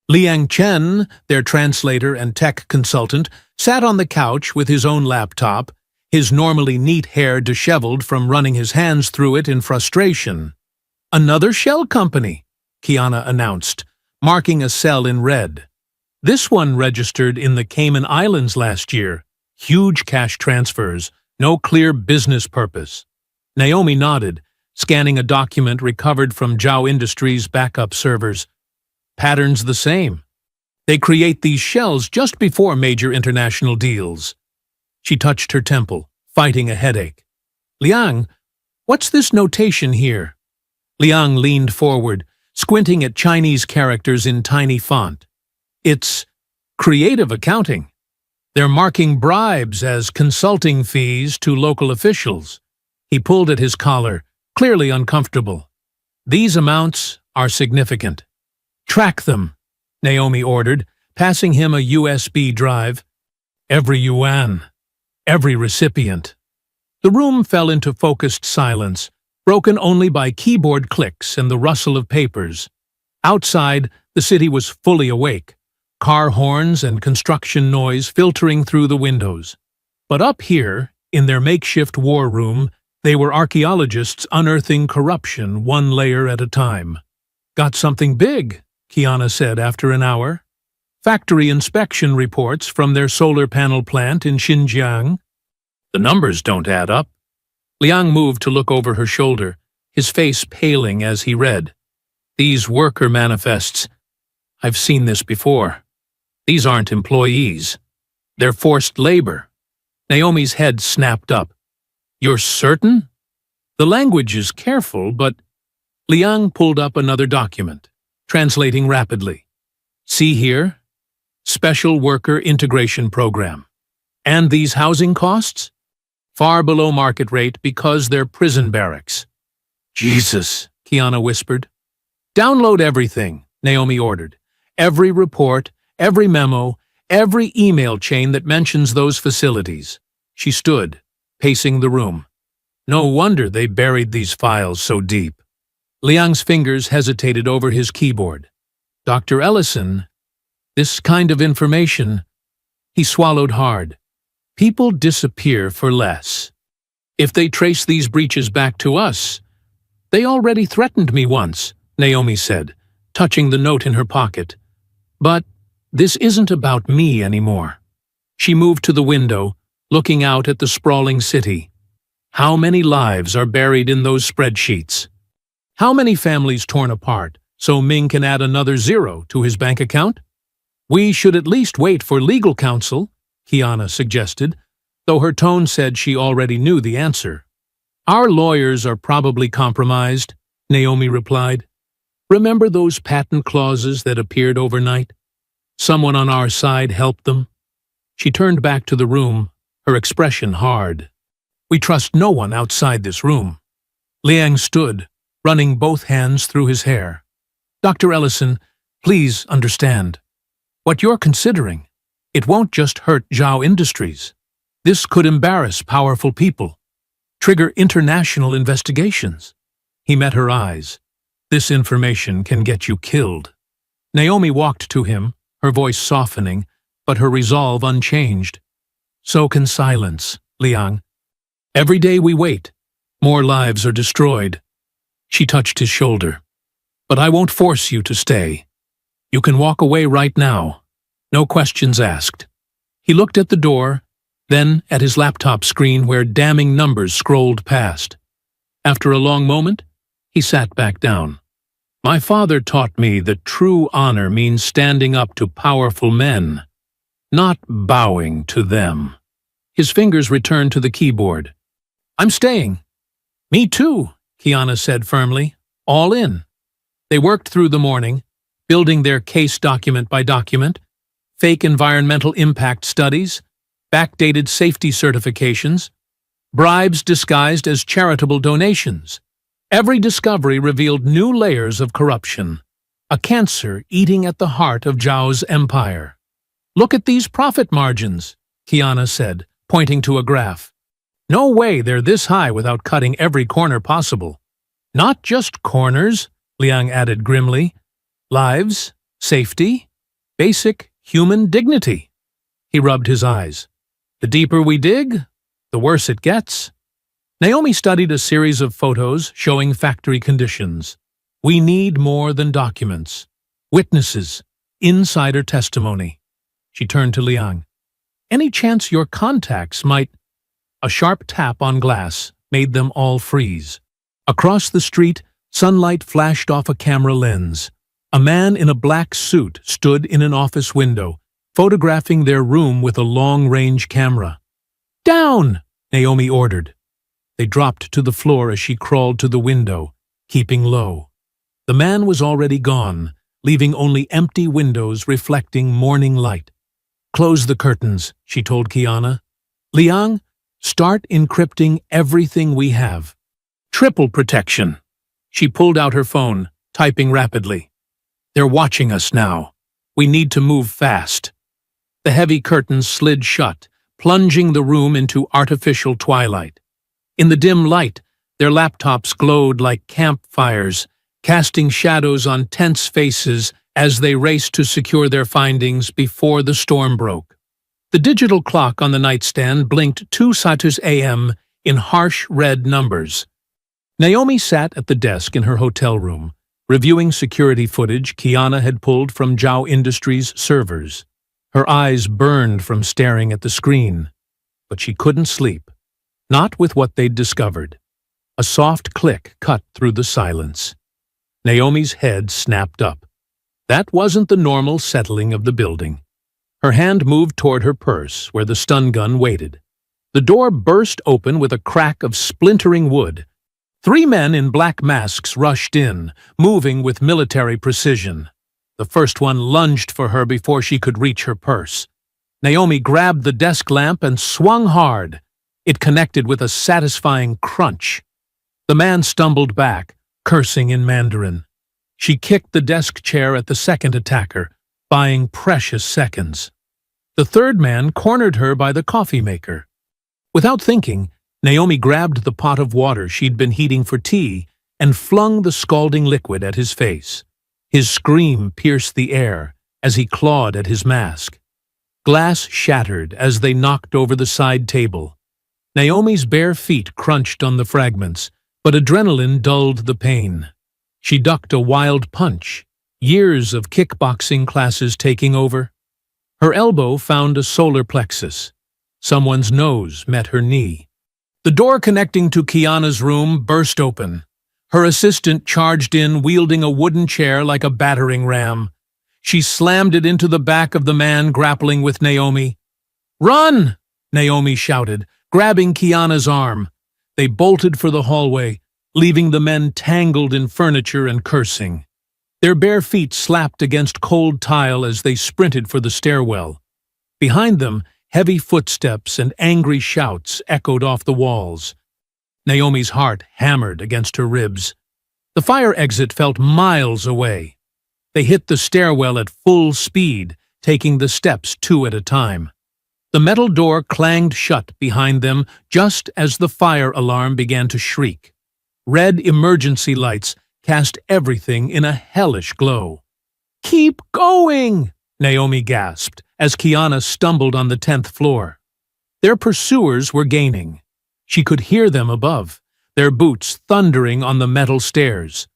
Liang Chen, their translator and tech consultant, sat on the couch with his own laptop, his normally neat hair disheveled from running his hands through it in frustration. "Another shell company," Kiana announced, marking a cell in red. "This one registered in the Cayman Islands last year. Huge cash transfers, no clear business purpose." Naomi nodded, scanning a document recovered from Zhao Industries' backup servers. Patterns the same. They create these shells just before major international deals. She touched her temple, fighting a headache. "Liang, what's this notation here?" Liang leaned forward, squinting at Chinese characters in tiny font. "It's creative accounting. They're marking bribes as consulting fees to local officials." He pulled at his collar, clearly uncomfortable. "These amounts are significant." "Track them," Naomi ordered, passing him a USB drive. "Every yuan, every recipient." The room fell into focused silence, broken only by keyboard clicks and the rustle of papers. Outside, the city was fully awake, car horns and construction noise filtering through the windows. But up here, in their makeshift war room, they were archaeologists unearthing corruption one layer at a time. "Got something big," Kiana said after an hour. "Factory inspection reports from their solar panel plant in Xinjiang." "The numbers don't add up." Liang moved to look over her shoulder, his face paling as he read. "These worker manifests. I've seen this before. These aren't employees. They're forced labor." Naomi's head snapped up. "You're certain?" "The language is careful, but—" Liang pulled up another document, translating rapidly. "See here? Special Worker Integration Program. And these housing costs? Far below market rate because they're prison barracks." "Jesus," Kiana whispered. "Download everything," Naomi ordered. "Every report, every memo, every email chain that mentions those facilities." She stood, pacing the room. No wonder they buried these files so deep. Liang's fingers hesitated over his keyboard. "Dr. Ellison, this kind of information—" He swallowed hard. "People disappear for less. If they trace these breaches back to us—" "They already threatened me once," Naomi said, touching the note in her pocket. "But this isn't about me anymore." She moved to the window, looking out at the sprawling city. How many lives are buried in those spreadsheets? How many families torn apart so Ming can add another zero to his bank account? "We should at least wait for legal counsel," Kiana suggested, though her tone said she already knew the answer. "Our lawyers are probably compromised," Naomi replied. "Remember those patent clauses that appeared overnight? Someone on our side helped them." She turned back to the room, her expression hard. "We trust no one outside this room." Liang stood, running both hands through his hair. "Dr. Ellison, please understand. What you're considering, it won't just hurt Zhao Industries. This could embarrass powerful people, trigger international investigations. He met her eyes. This information can get you killed. Naomi walked to him, her voice softening, but her resolve unchanged. So can silence, Liang. Every day we wait, more lives are destroyed. She touched his shoulder. But I won't force you to stay. You can walk away right now. No questions asked. He looked at the door, then at his laptop screen where damning numbers scrolled past. After a long moment, he sat back down. My father taught me that true honor means standing up to powerful men, not bowing to them. His fingers returned to the keyboard. I'm staying. Me too, Kiana said firmly. All in. They worked through the morning, building their case document by document, fake environmental impact studies, backdated safety certifications, bribes disguised as charitable donations. Every discovery revealed new layers of corruption, a cancer eating at the heart of Zhao's empire. Look at these profit margins, Kiana said, pointing to a graph. No way they're this high without cutting every corner possible. Not just corners, Liang added grimly. Lives, safety, basic human dignity. He rubbed his eyes. The deeper we dig, the worse it gets. Naomi studied a series of photos showing factory conditions. We need more than documents. Witnesses, insider testimony. She turned to Liang. Any chance your contacts might... A sharp tap on glass made them all freeze. Across the street, sunlight flashed off a camera lens. A man in a black suit stood in an office window, photographing their room with a long-range camera. Down! Naomi ordered. They dropped to the floor as she crawled to the window, keeping low. The man was already gone, leaving only empty windows reflecting morning light. Close the curtains, she told Kiana. Liang, start encrypting everything we have. Triple protection. She pulled out her phone, typing rapidly. They're watching us now. We need to move fast. The heavy curtains slid shut, plunging the room into artificial twilight. In the dim light, their laptops glowed like campfires, casting shadows on tense faces as they raced to secure their findings before the storm broke. The digital clock on the nightstand blinked 2:00 a.m. in harsh red numbers. Naomi sat at the desk in her hotel room, reviewing security footage Kiana had pulled from Zhao Industries' servers. Her eyes burned from staring at the screen, but she couldn't sleep. Not with what they'd discovered. A soft click cut through the silence. Naomi's head snapped up. That wasn't the normal settling of the building. Her hand moved toward her purse, where the stun gun waited. The door burst open with a crack of splintering wood. 3 men in black masks rushed in, moving with military precision. The first one lunged for her before she could reach her purse. Naomi grabbed the desk lamp and swung hard. It connected with a satisfying crunch. The man stumbled back, cursing in Mandarin. She kicked the desk chair at the second attacker, buying precious seconds. The third man cornered her by the coffee maker. Without thinking, Naomi grabbed the pot of water she'd been heating for tea and flung the scalding liquid at his face. His scream pierced the air as he clawed at his mask. Glass shattered as they knocked over the side table. Naomi's bare feet crunched on the fragments, but adrenaline dulled the pain. She ducked a wild punch, years of kickboxing classes taking over. Her elbow found a solar plexus. Someone's nose met her knee. The door connecting to Kiana's room burst open. Her assistant charged in, wielding a wooden chair like a battering ram. She slammed it into the back of the man grappling with Naomi. "Run!" Naomi shouted, grabbing Kiana's arm. They bolted for the hallway, leaving the men tangled in furniture and cursing. Their bare feet slapped against cold tile as they sprinted for the stairwell. Behind them, heavy footsteps and angry shouts echoed off the walls. Naomi's heart hammered against her ribs. The fire exit felt miles away. They hit the stairwell at full speed, taking the steps 2 at a time. The metal door clanged shut behind them just as the fire alarm began to shriek. Red emergency lights cast everything in a hellish glow. "Keep going!" Naomi gasped as Kiana stumbled on the 10th floor. Their pursuers were gaining. She could hear them above, their boots thundering on the metal stairs.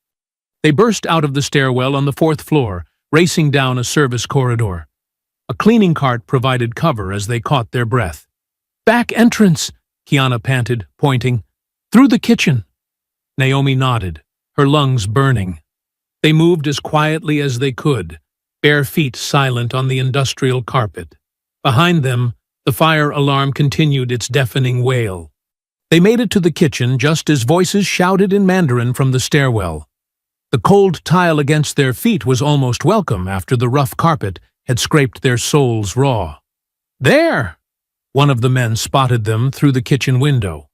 They burst out of the stairwell on the 4th floor, racing down a service corridor. A cleaning cart provided cover as they caught their breath. "Back entrance," Kiana panted, pointing. "Through the kitchen." Naomi nodded, her lungs burning. They moved as quietly as they could, bare feet silent on the industrial carpet. Behind them, the fire alarm continued its deafening wail. They made it to the kitchen just as voices shouted in Mandarin from the stairwell. The cold tile against their feet was almost welcome after the rough carpet had scraped their soles raw. "There!" One of the men spotted them through the kitchen window.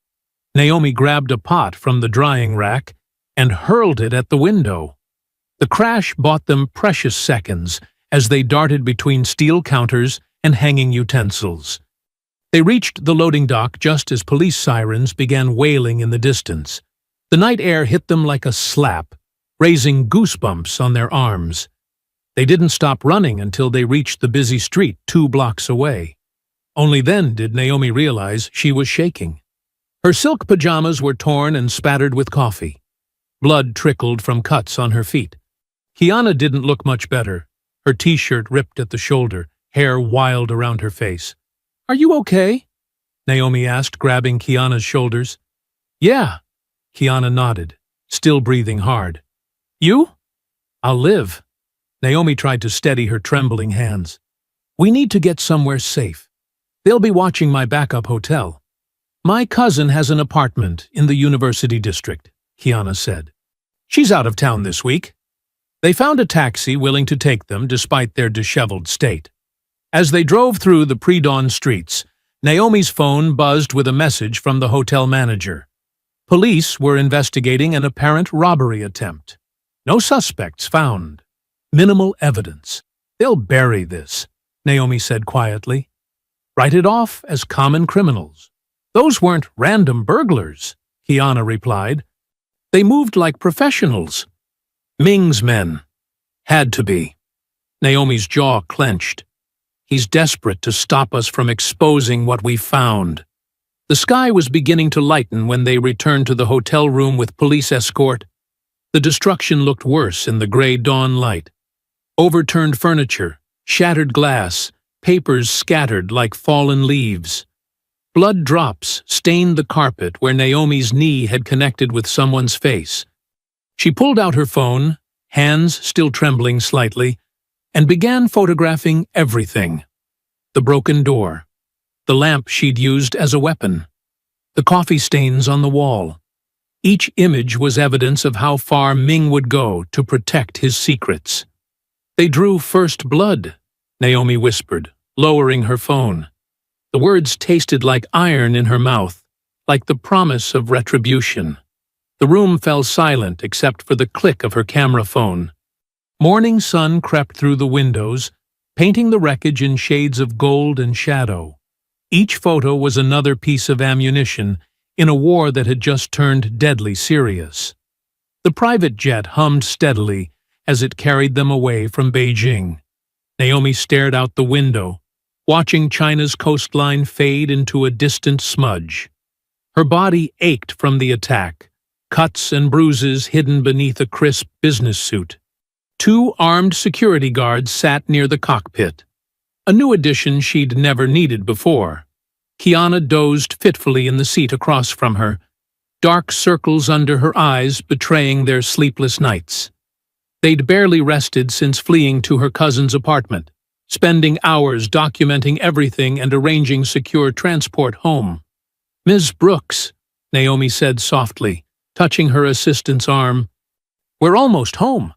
Naomi grabbed a pot from the drying rack and hurled it at the window. The crash bought them precious seconds as they darted between steel counters and hanging utensils. They reached the loading dock just as police sirens began wailing in the distance. The night air hit them like a slap, raising goosebumps on their arms. They didn't stop running until they reached the busy street 2 blocks away. Only then did Naomi realize she was shaking. Her silk pajamas were torn and spattered with coffee. Blood trickled from cuts on her feet. Kiana didn't look much better, her t-shirt ripped at the shoulder, hair wild around her face. "Are you okay?" Naomi asked, grabbing Kiana's shoulders. "Yeah," Kiana nodded, still breathing hard. "You?" "I'll live." Naomi tried to steady her trembling hands. "We need to get somewhere safe. They'll be watching my backup hotel." "My cousin has an apartment in the University District," Kiana said. "She's out of town this week." They found a taxi willing to take them despite their disheveled state. As they drove through the pre-dawn streets, Naomi's phone buzzed with a message from the hotel manager. Police were investigating an apparent robbery attempt. No suspects found. Minimal evidence. "They'll bury this," Naomi said quietly. "Write it off as common criminals." "Those weren't random burglars," Kiana replied. "They moved like professionals." "Ming's men. Had to be." Naomi's jaw clenched. "He's desperate to stop us from exposing what we found." The sky was beginning to lighten when they returned to the hotel room with police escort. The destruction looked worse in the gray dawn light. Overturned furniture, shattered glass, papers scattered like fallen leaves. Blood drops stained the carpet where Naomi's knee had connected with someone's face. She pulled out her phone, hands still trembling slightly, and began photographing everything. The broken door, the lamp she'd used as a weapon, the coffee stains on the wall. Each image was evidence of how far Ming would go to protect his secrets. "They drew first blood," Naomi whispered, lowering her phone. The words tasted like iron in her mouth, like the promise of retribution. The room fell silent except for the click of her camera phone. Morning sun crept through the windows, painting the wreckage in shades of gold and shadow. Each photo was another piece of ammunition in a war that had just turned deadly serious. The private jet hummed steadily as it carried them away from Beijing. Naomi stared out the window, watching China's coastline fade into a distant smudge. Her body ached from the attack, cuts and bruises hidden beneath a crisp business suit. 2 armed security guards sat near the cockpit, a new addition she'd never needed before. Kiana dozed fitfully in the seat across from her, dark circles under her eyes betraying their sleepless nights. They'd barely rested since fleeing to her cousin's apartment, spending hours documenting everything and arranging secure transport home. "Ms. Brooks," Naomi said softly, touching her assistant's arm. "We're almost home."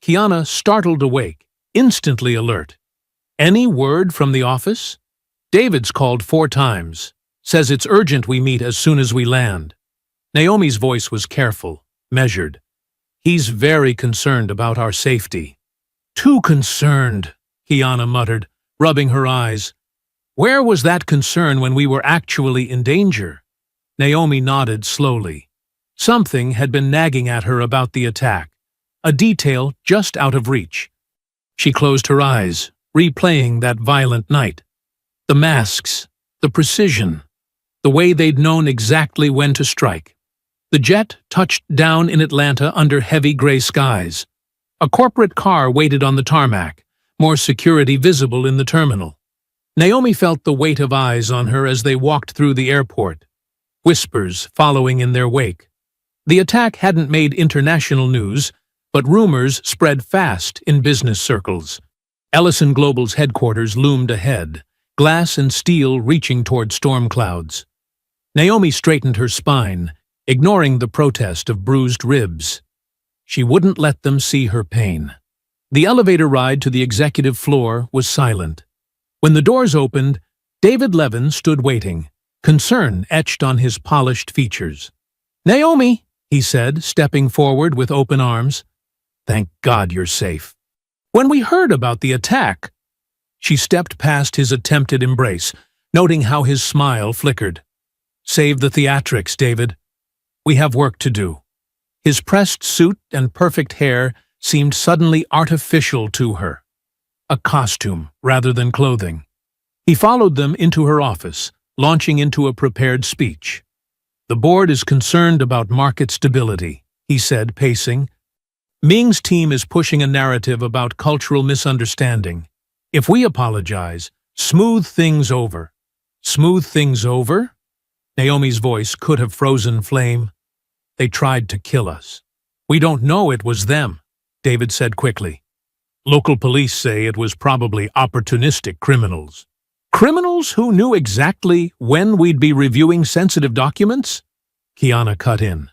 Kiana startled awake, instantly alert. "Any word from the office?" "David's called 4 times. Says it's urgent we meet as soon as we land." Naomi's voice was careful, measured. "He's very concerned about our safety." "Too concerned," Kiana muttered, rubbing her eyes. Where was that concern when we were actually in danger? Naomi nodded slowly. Something had been nagging at her about the attack, a detail just out of reach. She closed her eyes, replaying that violent night. The masks, the precision, the way they'd known exactly when to strike. The jet touched down in Atlanta under heavy gray skies. A corporate car waited on the tarmac, more security visible in the terminal. Naomi felt the weight of eyes on her as they walked through the airport, whispers following in their wake. The attack hadn't made international news, but rumors spread fast in business circles. Ellison Global's headquarters loomed ahead, glass and steel reaching toward storm clouds. Naomi straightened her spine, ignoring the protest of bruised ribs. She wouldn't let them see her pain. The elevator ride to the executive floor was silent. When the doors opened, David Levin stood waiting, concern etched on his polished features. "Naomi," he said, stepping forward with open arms. "Thank God you're safe." "When we heard about the attack..." She stepped past his attempted embrace, noting how his smile flickered. "Save the theatrics, David. We have work to do." His pressed suit and perfect hair seemed suddenly artificial to her. A costume rather than clothing. He followed them into her office, launching into a prepared speech. "The board is concerned about market stability," he said, pacing. "Ming's team is pushing a narrative about cultural misunderstanding. If we apologize, smooth things over." "Smooth things over?" Naomi's voice could have frozen flame. "They tried to kill us." "We don't know it was them," David said quickly. "Local police say it was probably opportunistic criminals." "Criminals who knew exactly when we'd be reviewing sensitive documents?" Kiana cut in.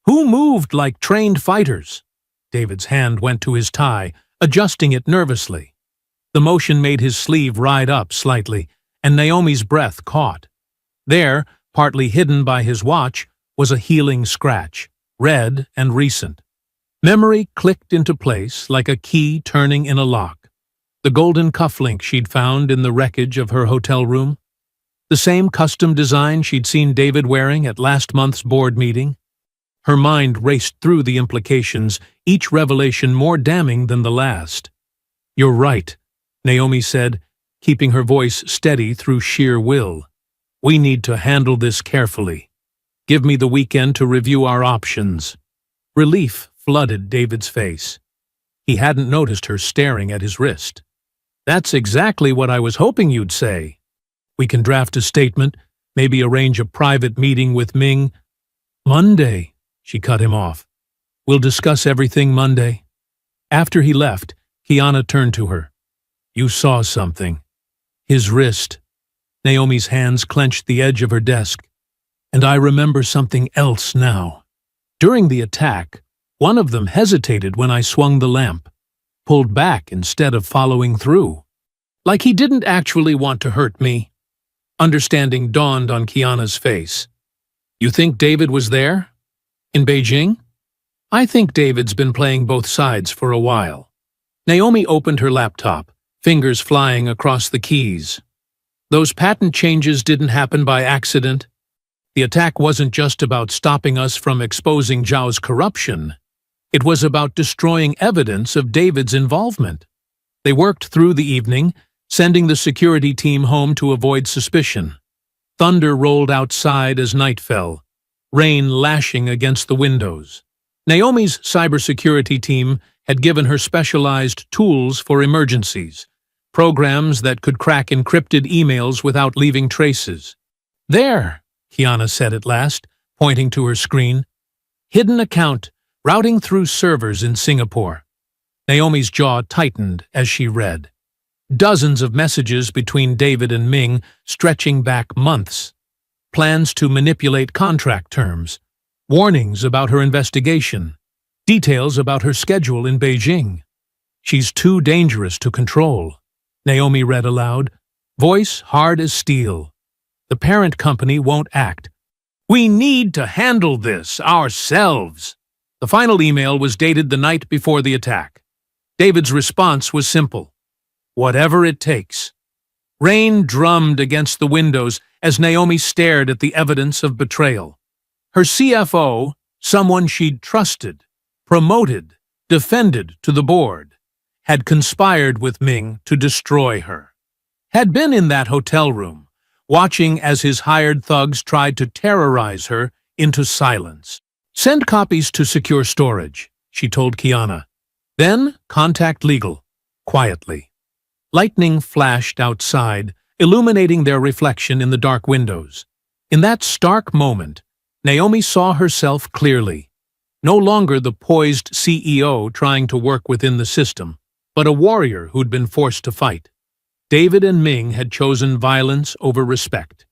"Who moved like trained fighters?" David's hand went to his tie, adjusting it nervously. The motion made his sleeve ride up slightly, and Naomi's breath caught. There, partly hidden by his watch, was a healing scratch, red and recent. Memory clicked into place like a key turning in a lock. The golden cufflink she'd found in the wreckage of her hotel room. The same custom design she'd seen David wearing at last month's board meeting. Her mind raced through the implications, each revelation more damning than the last. "You're right," Naomi said, keeping her voice steady through sheer will. "We need to handle this carefully. Give me the weekend to review our options." Relief flooded David's face. He hadn't noticed her staring at his wrist. "That's exactly what I was hoping you'd say. We can draft a statement, maybe arrange a private meeting with Ming." "Monday," she cut him off. "We'll discuss everything Monday." After he left, Kiana turned to her. "You saw something." His wrist. Naomi's hands clenched the edge of her desk. "And I remember something else now. During the attack, one of them hesitated when I swung the lamp, pulled back instead of following through. Like he didn't actually want to hurt me." Understanding dawned on Kiana's face. "You think David was there? In Beijing?" "I think David's been playing both sides for a while." Naomi opened her laptop, fingers flying across the keys. "Those patent changes didn't happen by accident. The attack wasn't just about stopping us from exposing Zhao's corruption. It was about destroying evidence of David's involvement." They worked through the evening, sending the security team home to avoid suspicion. Thunder rolled outside as night fell, rain lashing against the windows. Naomi's cybersecurity team had given her specialized tools for emergencies, programs that could crack encrypted emails without leaving traces. "There," Kiana said at last, pointing to her screen. "Hidden account, routing through servers in Singapore." Naomi's jaw tightened as she read. Dozens of messages between David and Ming stretching back months. Plans to manipulate contract terms. Warnings about her investigation. Details about her schedule in Beijing. "She's too dangerous to control," Naomi read aloud, voice hard as steel. "The parent company won't act. We need to handle this ourselves." The final email was dated the night before the attack. David's response was simple. "Whatever it takes." Rain drummed against the windows as Naomi stared at the evidence of betrayal. Her CFO, someone she'd trusted, promoted, defended to the board, had conspired with Ming to destroy her. Had been in that hotel room, watching as his hired thugs tried to terrorize her into silence. "Send copies to secure storage," she told Kiana. "Then contact legal," quietly. Lightning flashed outside, illuminating their reflection in the dark windows. In that stark moment, Naomi saw herself clearly. No longer the poised CEO trying to work within the system, but a warrior who'd been forced to fight. David and Ming had chosen violence over respect,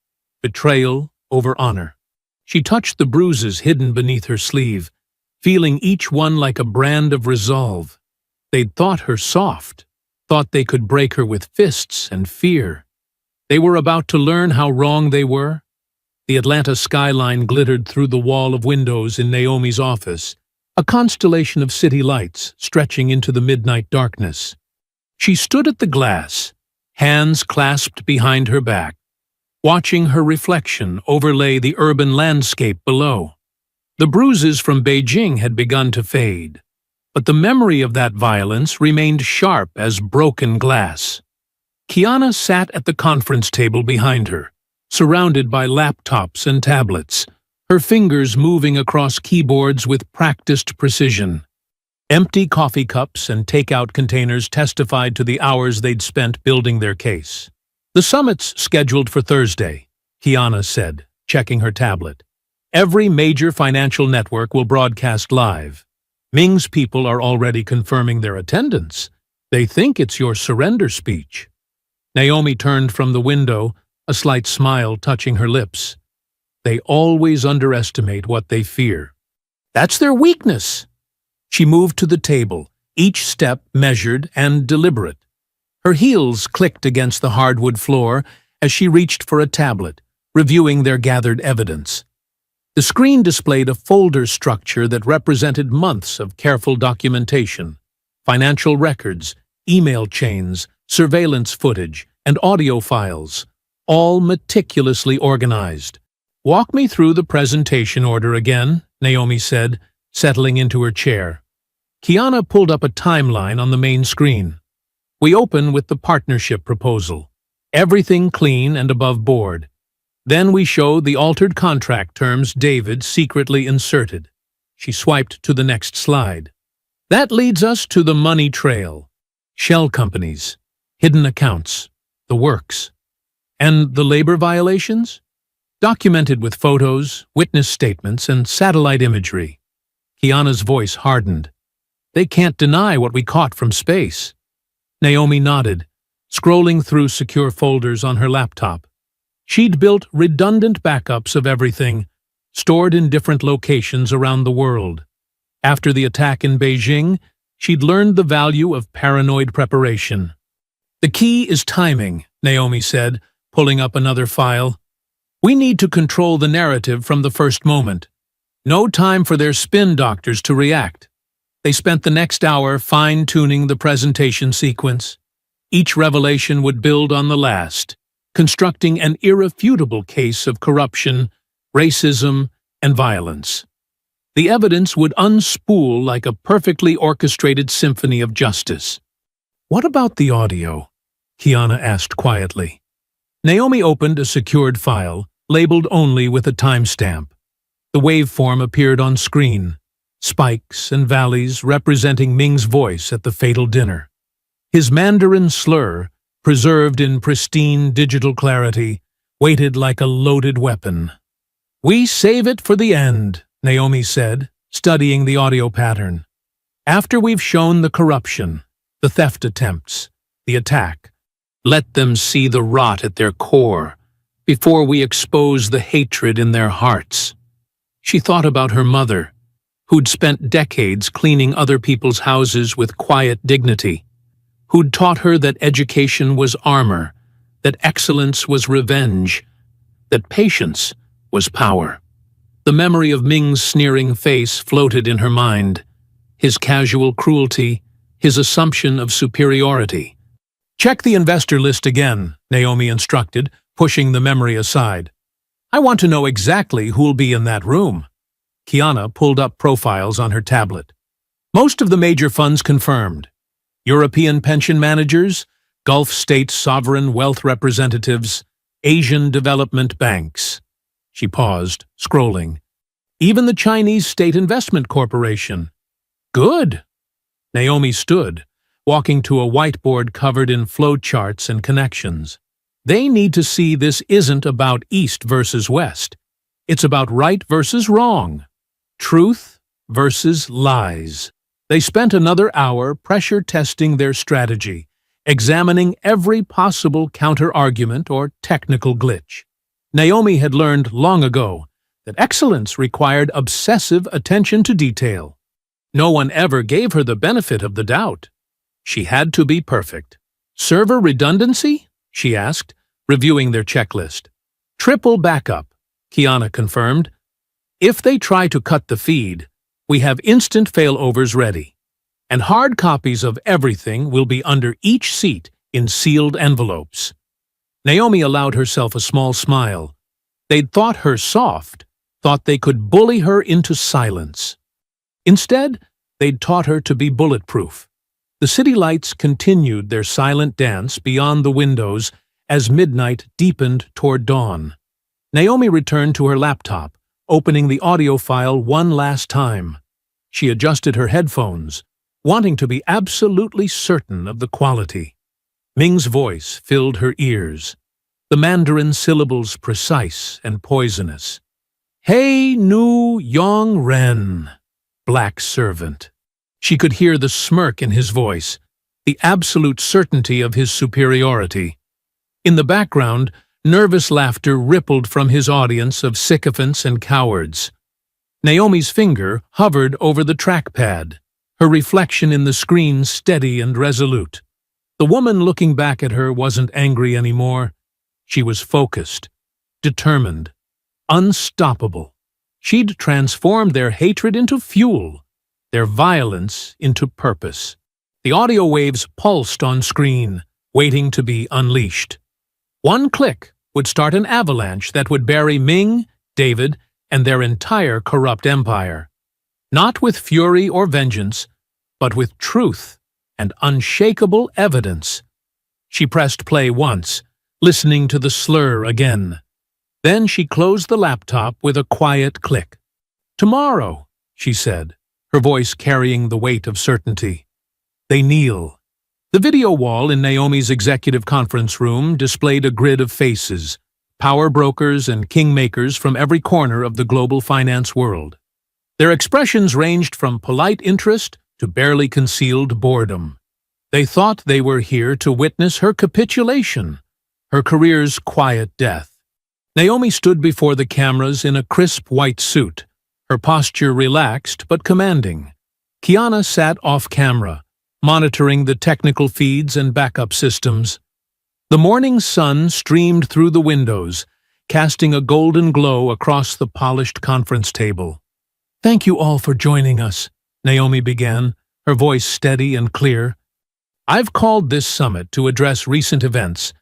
betrayal over honor. She touched the bruises hidden beneath her sleeve, feeling each one like a brand of resolve. They'd thought her soft, thought they could break her with fists and fear. They were about to learn how wrong they were. The Atlanta skyline glittered through the wall of windows in Naomi's office, a constellation of city lights stretching into the midnight darkness. She stood at the glass, hands clasped behind her back, watching her reflection overlay the urban landscape below. The bruises from Beijing had begun to fade, but the memory of that violence remained sharp as broken glass. Kiana sat at the conference table behind her, surrounded by laptops and tablets, her fingers moving across keyboards with practiced precision. Empty coffee cups and takeout containers testified to the hours they'd spent building their case. "The summit's scheduled for Thursday," Kiana said, checking her tablet. "Every major financial network will broadcast live. Ming's people are already confirming their attendance. They think it's your surrender speech." Naomi turned from the window, a slight smile touching her lips. They always underestimate what they fear. "That's their weakness." She moved to the table, each step measured and deliberate. Her heels clicked against the hardwood floor as she reached for a tablet, reviewing their gathered evidence. The screen displayed a folder structure that represented months of careful documentation, financial records, email chains, surveillance footage, and audio files, all meticulously organized. "Walk me through the presentation order again," Naomi said, settling into her chair. Kiana pulled up a timeline on the main screen. "We open with the partnership proposal. Everything clean and above board. Then we show the altered contract terms David secretly inserted." She swiped to the next slide. "That leads us to the money trail. Shell companies, hidden accounts, the works. And the labor violations? Documented with photos, witness statements, and satellite imagery." Kiana's voice hardened. "They can't deny what we caught from space." Naomi nodded, scrolling through secure folders on her laptop. She'd built redundant backups of everything, stored in different locations around the world. After the attack in Beijing, she'd learned the value of paranoid preparation. "The key is timing," Naomi said, pulling up another file. "We need to control the narrative from the first moment. No time for their spin doctors to react." They spent the next hour fine-tuning the presentation sequence. Each revelation would build on the last, constructing an irrefutable case of corruption, racism, and violence. The evidence would unspool like a perfectly orchestrated symphony of justice. "What about the audio?" Kiana asked quietly. Naomi opened a secured file, labeled only with a timestamp. The waveform appeared on screen, spikes and valleys representing Ming's voice at the fatal dinner. His Mandarin slur, preserved in pristine digital clarity, waited like a loaded weapon. "We save it for the end," Naomi said, studying the audio pattern. "After we've shown the corruption, the theft attempts, the attack, let them see the rot at their core, before we expose the hatred in their hearts." She thought about her mother, who'd spent decades cleaning other people's houses with quiet dignity, who'd taught her that education was armor, that excellence was revenge, that patience was power. The memory of Ming's sneering face floated in her mind, his casual cruelty, his assumption of superiority. Check the investor list again, Naomi instructed, pushing the memory aside. I want to know exactly who'll be in that room. Kiana pulled up profiles on her tablet. Most of the major funds confirmed. European pension managers, Gulf state sovereign wealth representatives, Asian development banks. She paused, scrolling. Even the Chinese State Investment Corporation. Good. Naomi stood, walking to a whiteboard covered in flowcharts and connections. They need to see this isn't about East versus West. It's about right versus wrong. Truth versus lies. They spent another hour pressure testing their strategy, examining every possible counter-argument or technical glitch. Naomi had learned long ago that excellence required obsessive attention to detail. No one ever gave her the benefit of the doubt. She had to be perfect. Server redundancy? She asked, reviewing their checklist. Triple backup, Kiana confirmed. If they try to cut the feed, we have instant failovers ready. And hard copies of everything will be under each seat in sealed envelopes. Naomi allowed herself a small smile. They'd thought her soft, thought they could bully her into silence. Instead, they'd taught her to be bulletproof. The city lights continued their silent dance beyond the windows as midnight deepened toward dawn. Naomi returned to her laptop, opening the audio file one last time. She adjusted her headphones, wanting to be absolutely certain of the quality. Ming's voice filled her ears, the Mandarin syllables precise and poisonous. Hey Nu Yong Ren, black servant. She could hear the smirk in his voice, the absolute certainty of his superiority. In the background, nervous laughter rippled from his audience of sycophants and cowards. Naomi's finger hovered over the trackpad, her reflection in the screen steady and resolute. The woman looking back at her wasn't angry anymore. She was focused, determined, unstoppable. She'd transformed their hatred into fuel, their violence into purpose. The audio waves pulsed on screen, waiting to be unleashed. One click would start an avalanche that would bury Ming, David, and their entire corrupt empire. Not with fury or vengeance, but with truth and unshakable evidence. She pressed play once, listening to the slur again. Then she closed the laptop with a quiet click. Tomorrow, she said, her voice carrying the weight of certainty. They kneel. The video wall in Naomi's executive conference room displayed a grid of faces, power brokers and kingmakers from every corner of the global finance world. Their expressions ranged from polite interest to barely concealed boredom. They thought they were here to witness her capitulation, her career's quiet death. Naomi stood before the cameras in a crisp white suit, her posture relaxed but commanding. Kiana sat off-camera, monitoring the technical feeds and backup systems. The morning sun streamed through the windows, casting a golden glow across the polished conference table. Thank you all for joining us, Naomi began, her voice steady and clear. I've called this summit to address recent events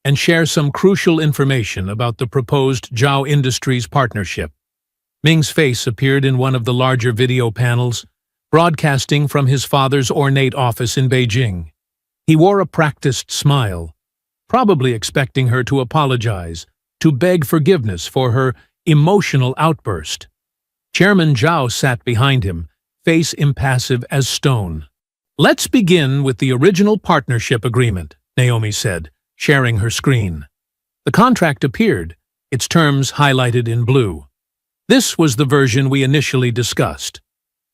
and share some crucial information about the proposed Zhao Industries partnership. Ming's face appeared in one of the larger video panels, broadcasting from his father's ornate office in Beijing. He wore a practiced smile, probably expecting her to apologize, to beg forgiveness for her emotional outburst. Chairman Zhao sat behind him, face impassive as stone. Let's begin with the original partnership agreement, Naomi said, sharing her screen. The contract appeared, its terms highlighted in blue. This was the version we initially discussed.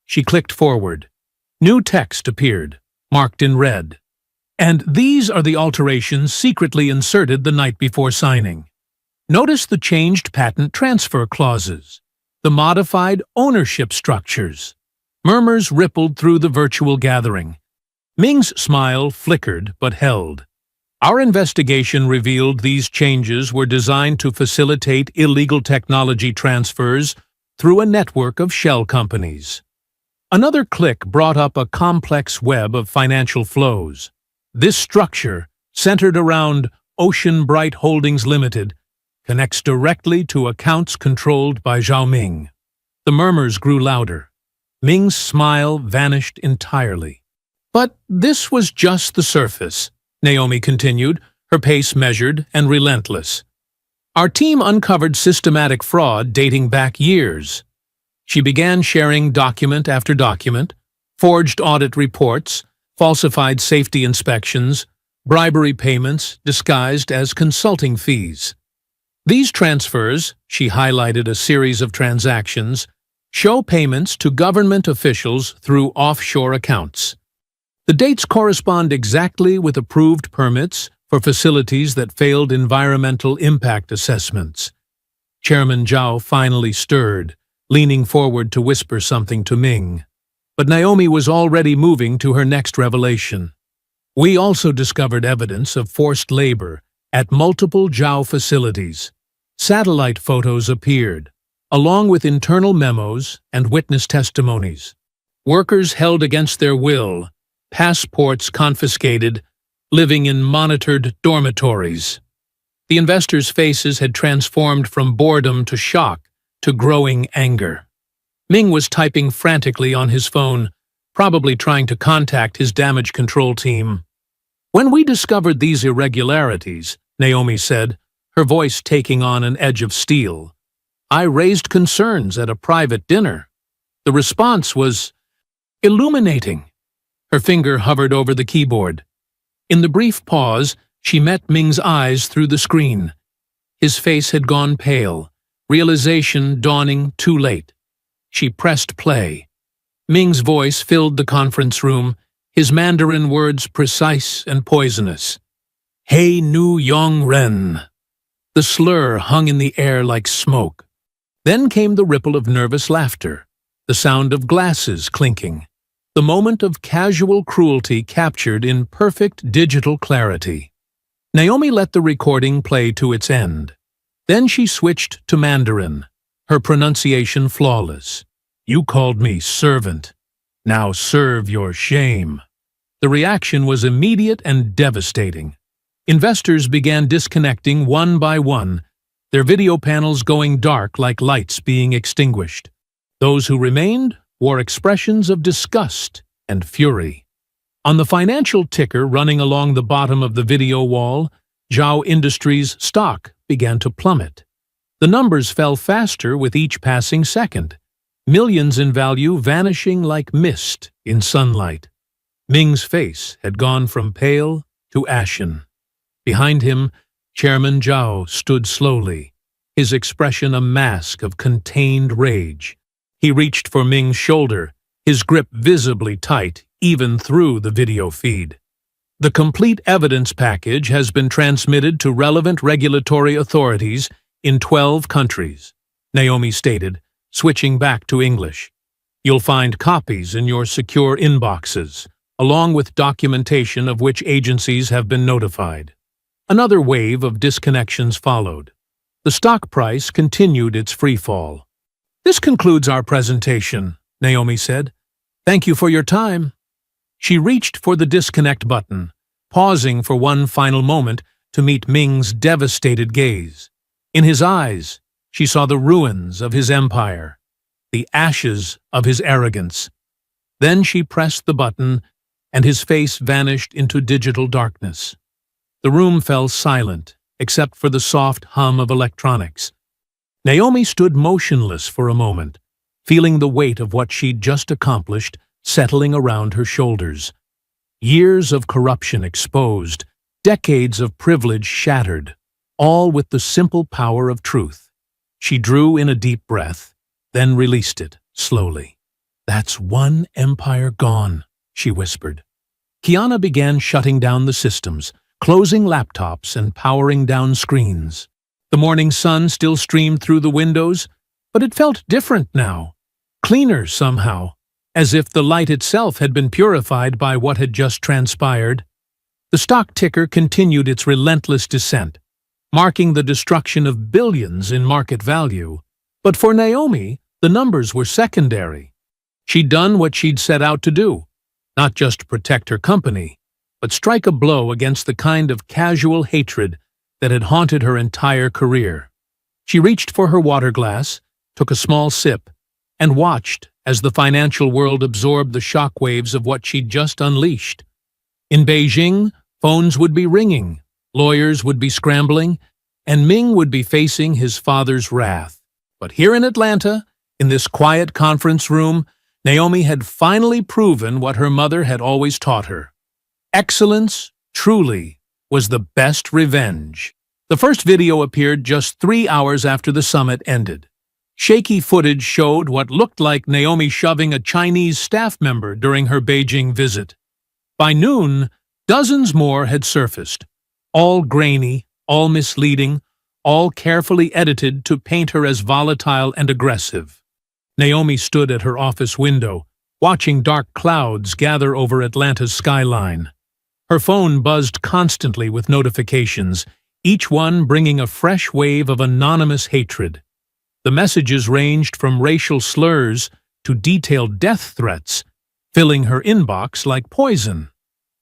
She clicked forward. New text appeared, marked in red. And these are the alterations secretly inserted the night before signing. Notice the changed patent transfer clauses, the modified ownership structures. Murmurs rippled through the virtual gathering. Ming's smile flickered but held. Our investigation revealed these changes were designed to facilitate illegal technology transfers through a network of shell companies. Another click brought up a complex web of financial flows. This structure, centered around Ocean Bright Holdings Limited, connects directly to accounts controlled by Zhao Ming. The murmurs grew louder. Ming's smile vanished entirely. But this was just the surface, Naomi continued, her pace measured and relentless. Our team uncovered systematic fraud dating back years. She began sharing document after document, forged audit reports, falsified safety inspections, bribery payments disguised as consulting fees. These transfers, she highlighted a series of transactions, show payments to government officials through offshore accounts. The dates correspond exactly with approved permits for facilities that failed environmental impact assessments. Chairman Zhao finally stirred, leaning forward to whisper something to Ming. But Naomi was already moving to her next revelation. We also discovered evidence of forced labor at multiple Zhao facilities. Satellite photos appeared, along with internal memos and witness testimonies. Workers held against their will, passports confiscated, living in monitored dormitories. The investors' faces had transformed from boredom to shock to growing anger. Ming was typing frantically on his phone, probably trying to contact his damage control team. When we discovered these irregularities, Naomi said, her voice taking on an edge of steel, I raised concerns at a private dinner. The response was illuminating. Her finger hovered over the keyboard. In the brief pause, she met Ming's eyes through the screen. His face had gone pale, realization dawning too late. She pressed play. Ming's voice filled the conference room, his Mandarin words precise and poisonous. Hey Nu Yong Ren. The slur hung in the air like smoke. Then came the ripple of nervous laughter, the sound of glasses clinking, the moment of casual cruelty captured in perfect digital clarity. Naomi let the recording play to its end. Then she switched to Mandarin, her pronunciation flawless. You called me servant. Now serve your shame. The reaction was immediate and devastating. Investors began disconnecting one by one, their video panels going dark like lights being extinguished. Those who remained wore expressions of disgust and fury. On the financial ticker running along the bottom of the video wall, Zhao Industries' stock began to plummet. The numbers fell faster with each passing second, millions in value vanishing like mist in sunlight. Ming's face had gone from pale to ashen. Behind him, Chairman Zhao stood slowly, his expression a mask of contained rage. He reached for Ming's shoulder, his grip visibly tight even through the video feed. The complete evidence package has been transmitted to relevant regulatory authorities in 12 countries, Naomi stated, switching back to English. You'll find copies in your secure inboxes, along with documentation of which agencies have been notified. Another wave of disconnections followed. The stock price continued its freefall. This concludes our presentation, Naomi said. Thank you for your time. She reached for the disconnect button, pausing for one final moment to meet Ming's devastated gaze. In his eyes, she saw the ruins of his empire, the ashes of his arrogance. Then she pressed the button, and his face vanished into digital darkness. The room fell silent, except for the soft hum of electronics. Naomi stood motionless for a moment, feeling the weight of what she'd just accomplished settling around her shoulders. Years of corruption exposed, decades of privilege shattered, all with the simple power of truth. She drew in a deep breath, then released it, slowly. That's one empire gone, she whispered. Kiana began shutting down the systems, closing laptops and powering down screens. The morning sun still streamed through the windows, but it felt different now, cleaner somehow, as if the light itself had been purified by what had just transpired. The stock ticker continued its relentless descent, marking the destruction of billions in market value. But for Naomi, the numbers were secondary. She'd done what she'd set out to do, not just protect her company, but strike a blow against the kind of casual hatred that had haunted her entire career. She reached for her water glass, took a small sip, and watched as the financial world absorbed the shockwaves of what she'd just unleashed. In Beijing, phones would be ringing, lawyers would be scrambling, and Ming would be facing his father's wrath. But here in Atlanta, in this quiet conference room, Naomi had finally proven what her mother had always taught her. Excellence, truly, was the best revenge. The first video appeared just 3 hours after the summit ended. Shaky footage showed what looked like Naomi shoving a Chinese staff member during her Beijing visit. By noon, dozens more had surfaced, all grainy, all misleading, all carefully edited to paint her as volatile and aggressive. Naomi stood at her office window, watching dark clouds gather over Atlanta's skyline. Her phone buzzed constantly with notifications, each one bringing a fresh wave of anonymous hatred. The messages ranged from racial slurs to detailed death threats, filling her inbox like poison.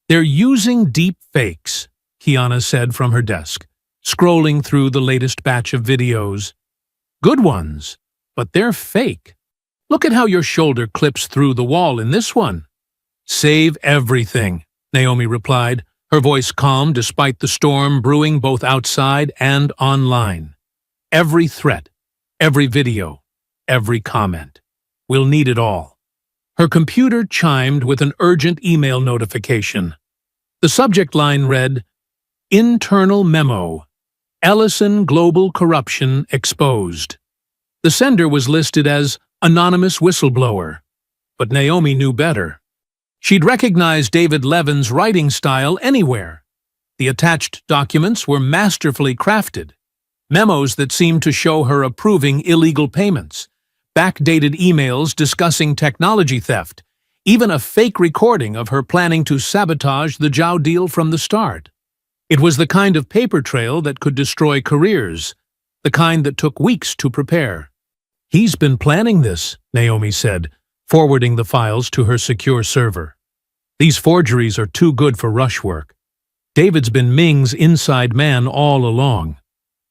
"They're using deep fakes," Kiana said from her desk, scrolling through the latest batch of videos. "Good ones, but they're fake. Look at how your shoulder clips through the wall in this one." "Save everything," Naomi replied, her voice calm despite the storm brewing both outside and online. "Every threat, every video, every comment. We'll need it all." Her computer chimed with an urgent email notification. The subject line read, "Internal Memo. Ellison Global Corruption Exposed." The sender was listed as anonymous whistleblower, but Naomi knew better. She'd recognize David Levin's writing style anywhere. The attached documents were masterfully crafted, memos that seemed to show her approving illegal payments, backdated emails discussing technology theft, even a fake recording of her planning to sabotage the Zhao deal from the start. It was the kind of paper trail that could destroy careers, the kind that took weeks to prepare. "He's been planning this," Naomi said, forwarding the files to her secure server. "These forgeries are too good for rush work. David's been Ming's inside man all along."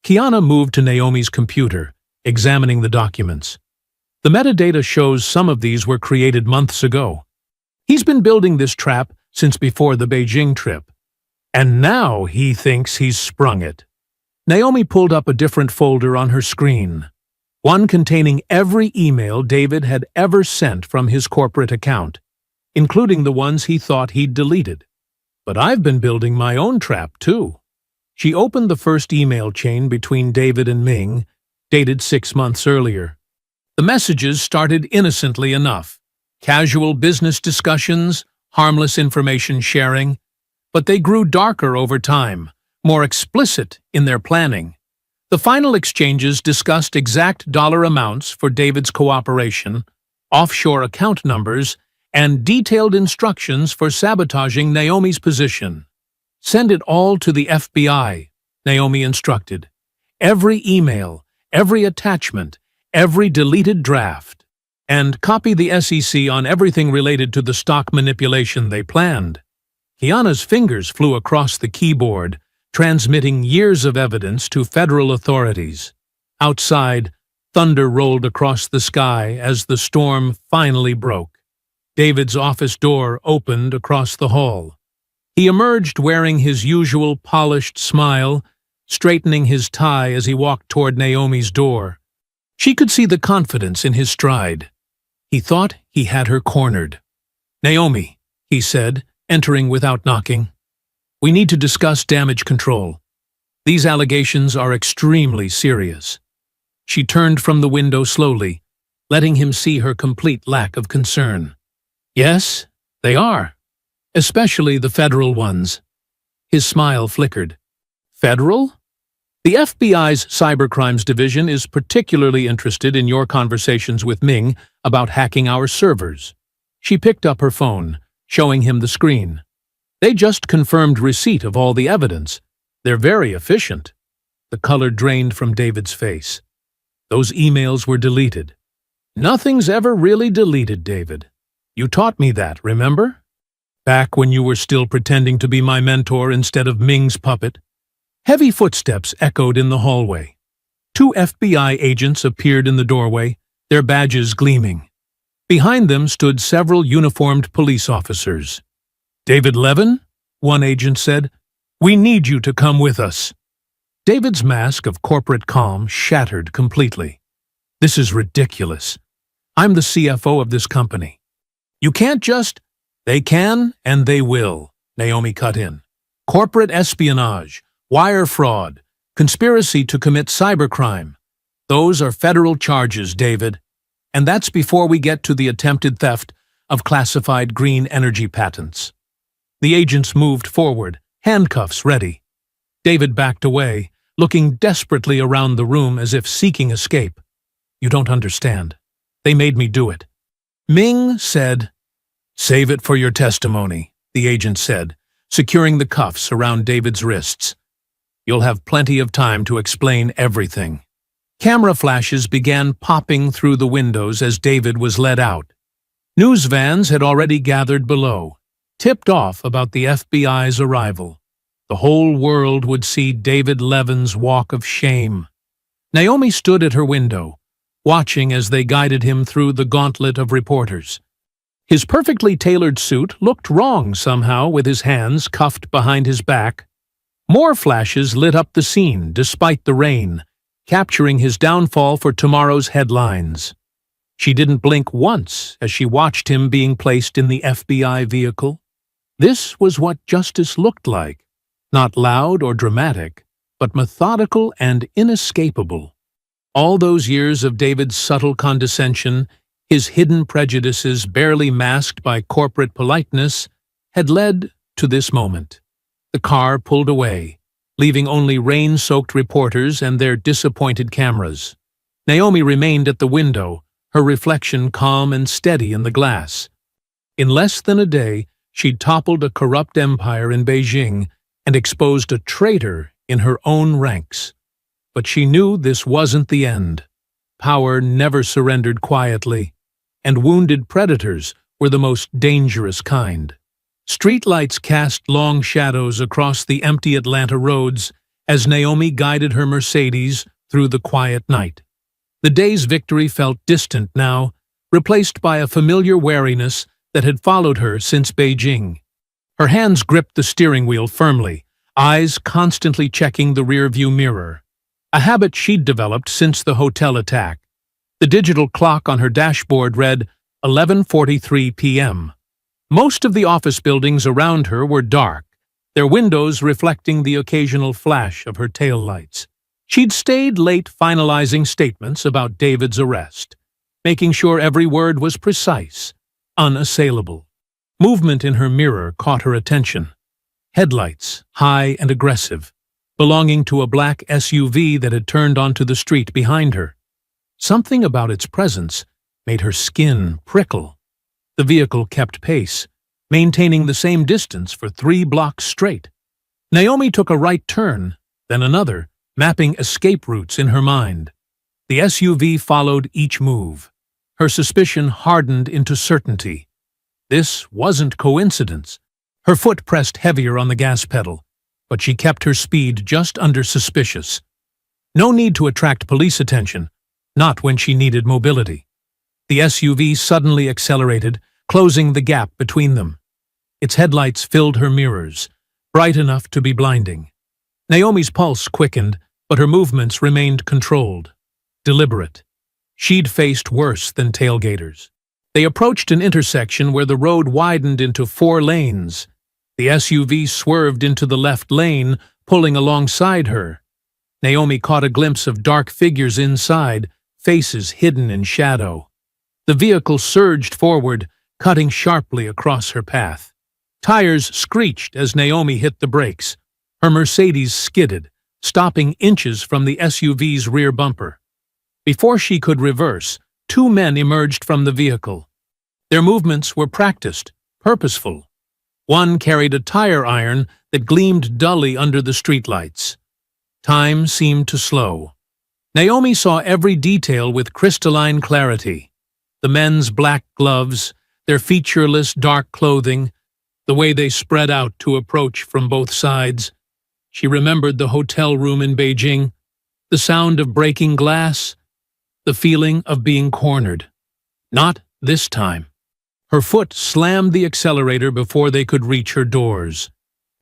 Kiana moved to Naomi's computer, examining the documents. The metadata shows some of these were created months ago. "He's been building this trap since before the Beijing trip. And now he thinks he's sprung it." Naomi pulled up a different folder on her screen, one containing every email David had ever sent from his corporate account, including the ones he thought he'd deleted. "But I've been building my own trap, too." She opened the first email chain between David and Ming, dated 6 months earlier. The messages started innocently enough, casual business discussions, harmless information sharing, but they grew darker over time, more explicit in their planning. The final exchanges discussed exact dollar amounts for David's cooperation, offshore account numbers, and detailed instructions for sabotaging Naomi's position. "Send it all to the FBI," Naomi instructed. "Every email, every attachment, every deleted draft. And copy the SEC on everything related to the stock manipulation they planned." Kiana's fingers flew across the keyboard, transmitting years of evidence to federal authorities. Outside, thunder rolled across the sky as the storm finally broke. David's office door opened across the hall. He emerged wearing his usual polished smile, straightening his tie as he walked toward Naomi's door. She could see the confidence in his stride. He thought he had her cornered. "Naomi," he said, entering without knocking, "we need to discuss damage control. These allegations are extremely serious." She turned from the window slowly, letting him see her complete lack of concern. "Yes, they are. Especially the federal ones." His smile flickered. "Federal? The FBI's Cybercrimes Division is particularly interested in your conversations with Ming about hacking our servers." She picked up her phone, showing him the screen. "They just confirmed receipt of all the evidence. They're very efficient." The color drained from David's face. "Those emails were deleted." "Nothing's ever really deleted, David. You taught me that, remember?" Back when you were still pretending to be my mentor instead of Ming's puppet. Heavy footsteps echoed in the hallway. 2 FBI agents appeared in the doorway, their badges gleaming. Behind them stood several uniformed police officers. "David Levin?" one agent said. "We need you to come with us." David's mask of corporate calm shattered completely. "This is ridiculous. I'm the CFO of this company. You can't just—" "They can, and they will," Naomi cut in. "Corporate espionage, wire fraud, conspiracy to commit cybercrime. Those are federal charges, David. And that's before we get to the attempted theft of classified green energy patents." The agents moved forward, handcuffs ready. David backed away, looking desperately around the room as if seeking escape. "You don't understand. They made me do it." Ming said, "Save it for your testimony," the agent said, securing the cuffs around David's wrists. "You'll have plenty of time to explain everything." Camera flashes began popping through the windows as David was led out. News vans had already gathered below, tipped off about the FBI's arrival. The whole world would see David Levin's walk of shame. Naomi stood at her window, watching as they guided him through the gauntlet of reporters. His perfectly tailored suit looked wrong somehow with his hands cuffed behind his back. More flashes lit up the scene despite the rain, capturing his downfall for tomorrow's headlines. She didn't blink once as she watched him being placed in the FBI vehicle. This was what justice looked like, not loud or dramatic, but methodical and inescapable. All those years of David's subtle condescension, his hidden prejudices barely masked by corporate politeness, had led to this moment. The car pulled away, leaving only rain-soaked reporters and their disappointed cameras. Naomi remained at the window, her reflection calm and steady in the glass. In less than a day, she'd toppled a corrupt empire in Beijing and exposed a traitor in her own ranks. But she knew this wasn't the end. Power never surrendered quietly, and wounded predators were the most dangerous kind. Streetlights cast long shadows across the empty Atlanta roads as Naomi guided her Mercedes through the quiet night. The day's victory felt distant now, replaced by a familiar wariness that had followed her since Beijing. Her hands gripped the steering wheel firmly, eyes constantly checking the rearview mirror, a habit she'd developed since the hotel attack. The digital clock on her dashboard read 11:43 p.m. Most of the office buildings around her were dark, their windows reflecting the occasional flash of her taillights. She'd stayed late finalizing statements about David's arrest, making sure every word was precise, unassailable. Movement in her mirror caught her attention. Headlights, high and aggressive, belonging to a black SUV that had turned onto the street behind her. Something about its presence made her skin prickle. The vehicle kept pace, maintaining the same distance for 3 blocks straight. Naomi took a right turn, then another, mapping escape routes in her mind. The SUV followed each move. Her suspicion hardened into certainty. This wasn't coincidence. Her foot pressed heavier on the gas pedal, but she kept her speed just under suspicious. No need to attract police attention, not when she needed mobility. The SUV suddenly accelerated, closing the gap between them. Its headlights filled her mirrors, bright enough to be blinding. Naomi's pulse quickened, but her movements remained controlled, deliberate. She'd faced worse than tailgaters. They approached an intersection where the road widened into 4 lanes. The SUV swerved into the left lane, pulling alongside her. Naomi caught a glimpse of dark figures inside, faces hidden in shadow. The vehicle surged forward, cutting sharply across her path. Tires screeched as Naomi hit the brakes. Her Mercedes skidded, stopping inches from the SUV's rear bumper. Before she could reverse, 2 men emerged from the vehicle. Their movements were practiced, purposeful. One carried a tire iron that gleamed dully under the streetlights. Time seemed to slow. Naomi saw every detail with crystalline clarity. The men's black gloves, their featureless dark clothing, the way they spread out to approach from both sides. She remembered the hotel room in Beijing, the sound of breaking glass, the feeling of being cornered. Not this time. Her foot slammed the accelerator before they could reach her doors.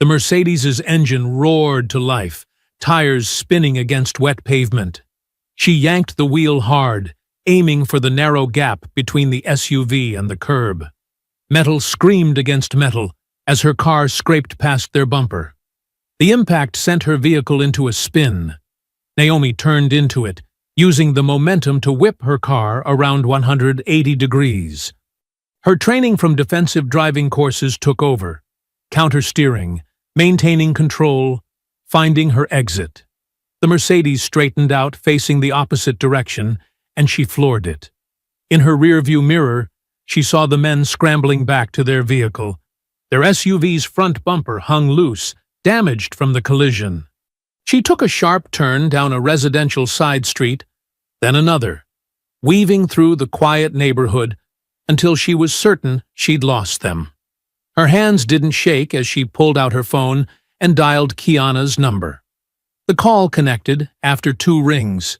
The Mercedes's engine roared to life, tires spinning against wet pavement. She yanked the wheel hard, aiming for the narrow gap between the SUV and the curb. Metal screamed against metal as her car scraped past their bumper. The impact sent her vehicle into a spin. Naomi turned into it, using the momentum to whip her car around 180 degrees. Her training from defensive driving courses took over, counter-steering, maintaining control, finding her exit. The Mercedes straightened out, facing the opposite direction, and she floored it. In her rearview mirror, she saw the men scrambling back to their vehicle. Their SUV's front bumper hung loose, damaged from the collision. She took a sharp turn down a residential side street, then another, weaving through the quiet neighborhood until she was certain she'd lost them. Her hands didn't shake as she pulled out her phone and dialed Kiana's number. The call connected after 2 rings.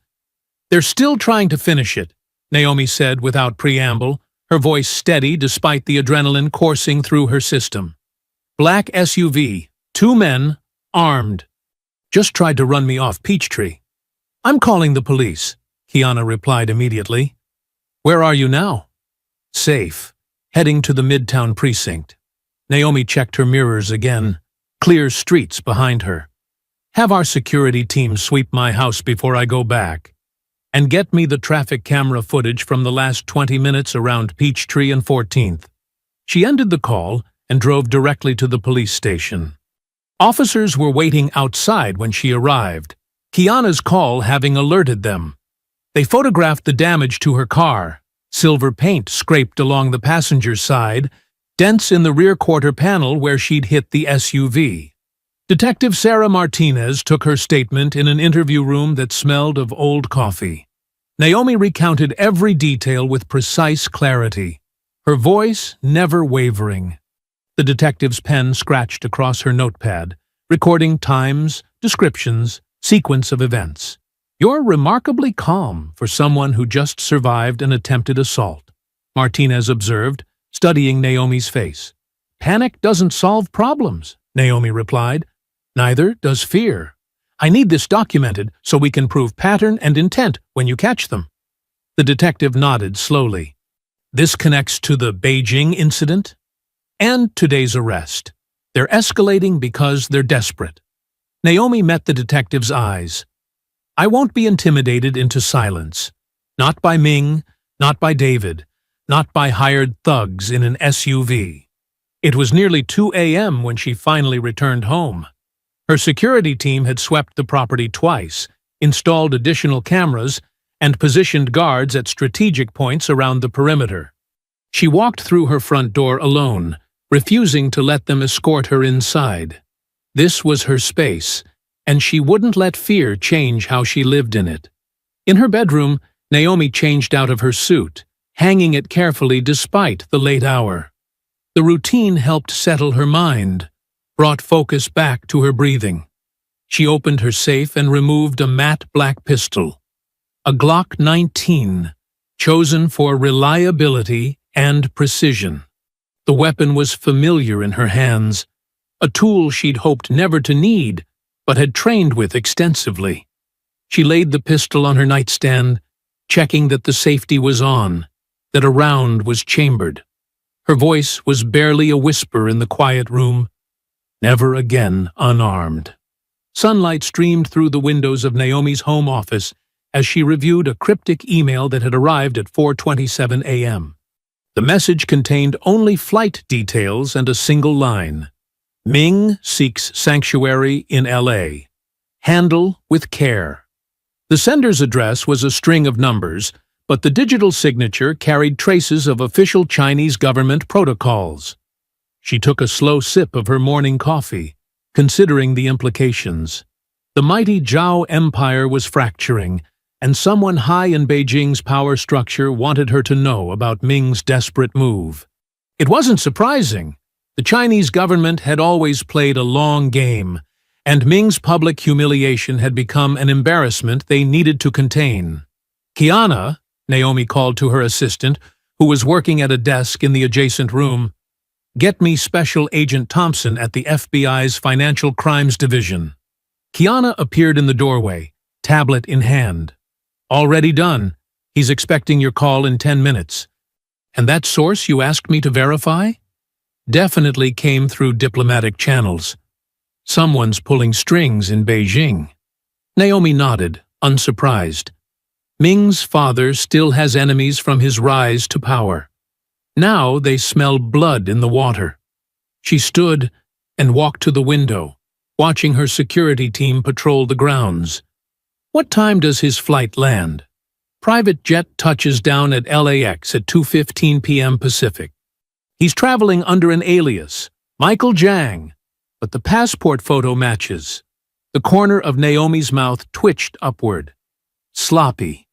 "They're still trying to finish it," Naomi said without preamble, her voice steady despite the adrenaline coursing through her system. "Black SUV, 2 men, armed. Just tried to run me off Peachtree." "I'm calling the police," Kiana replied immediately. "Where are you now?" "Safe, heading to the Midtown precinct." Naomi checked her mirrors again. Clear streets behind her. "Have our security team sweep my house before I go back. And get me the traffic camera footage from the last 20 minutes around Peachtree and 14th. She ended the call and drove directly to the police station. Officers were waiting outside when she arrived, Kiana's call having alerted them. They photographed the damage to her car. Silver paint scraped along the passenger's side, dents in the rear quarter panel where she'd hit the SUV. Detective Sarah Martinez took her statement in an interview room that smelled of old coffee. Naomi recounted every detail with precise clarity, her voice never wavering. The detective's pen scratched across her notepad, recording times, descriptions, sequence of events. "You're remarkably calm for someone who just survived an attempted assault," Martinez observed, studying Naomi's face. "Panic doesn't solve problems," Naomi replied. "Neither does fear. I need this documented so we can prove pattern and intent when you catch them." The detective nodded slowly. "This connects to the Beijing incident and today's arrest. They're escalating because they're desperate." Naomi met the detective's eyes. "I won't be intimidated into silence. Not by Ming, not by David, not by hired thugs in an SUV." It was nearly 2 a.m. when she finally returned home. Her security team had swept the property twice, installed additional cameras, and positioned guards at strategic points around the perimeter. She walked through her front door alone, refusing to let them escort her inside. This was her space, and she wouldn't let fear change how she lived in it. In her bedroom, Naomi changed out of her suit, hanging it carefully despite the late hour. The routine helped settle her mind, brought focus back to her breathing. She opened her safe and removed a matte black pistol, a Glock 19, chosen for reliability and precision. The weapon was familiar in her hands, a tool she'd hoped never to need, but had trained with extensively. She laid the pistol on her nightstand, checking that the safety was on, that a round was chambered. Her voice was barely a whisper in the quiet room, never again unarmed. Sunlight streamed through the windows of Naomi's home office as she reviewed a cryptic email that had arrived at 4:27 a.m. The message contained only flight details and a single line. "Ming seeks sanctuary in L.A. Handle with care." The sender's address was a string of numbers, but the digital signature carried traces of official Chinese government protocols. She took a slow sip of her morning coffee, considering the implications. The mighty Zhao Empire was fracturing, and someone high in Beijing's power structure wanted her to know about Ming's desperate move. It wasn't surprising. The Chinese government had always played a long game, and Ming's public humiliation had become an embarrassment they needed to contain. "Kiana," Naomi called to her assistant, who was working at a desk in the adjacent room, "get me Special Agent Thompson at the FBI's Financial Crimes Division." Kiana appeared in the doorway, tablet in hand. "Already done. He's expecting your call in 10 minutes. And that source you asked me to verify? Definitely came through diplomatic channels. Someone's pulling strings in Beijing." Naomi nodded, unsurprised. Ming's father still has enemies from his rise to power. Now they smell blood in the water. She stood and walked to the window, watching her security team patrol the grounds. "What time does his flight land?" "Private jet touches down at LAX at 2:15 p.m. Pacific. He's traveling under an alias, Michael Jiang, but the passport photo matches." The corner of Naomi's mouth twitched upward. "Sloppy.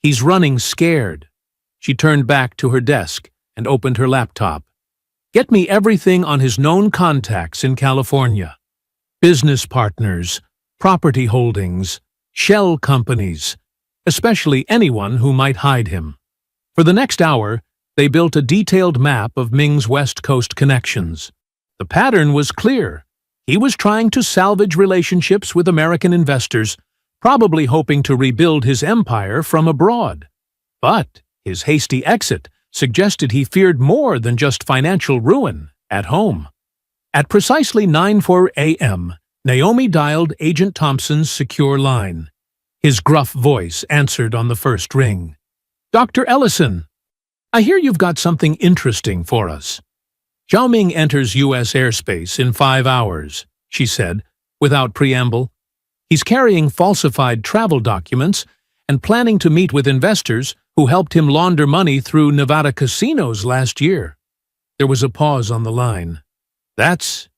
He's running scared." She turned back to her desk and opened her laptop. "Get me everything on his known contacts in California. Business partners, property holdings, shell companies, especially anyone who might hide him." For the next hour, they built a detailed map of Ming's West Coast connections. The pattern was clear. He was trying to salvage relationships with American investors, probably hoping to rebuild his empire from abroad. But his hasty exit suggested he feared more than just financial ruin at home. At precisely 9:04 a.m., Naomi dialed Agent Thompson's secure line. His gruff voice answered on the first ring. "Dr. Ellison, I hear you've got something interesting for us." "Zhao Ming enters U.S. airspace in 5 hours, she said, without preamble. "He's carrying falsified travel documents and planning to meet with investors who helped him launder money through Nevada casinos last year." There was a pause on the line. "That's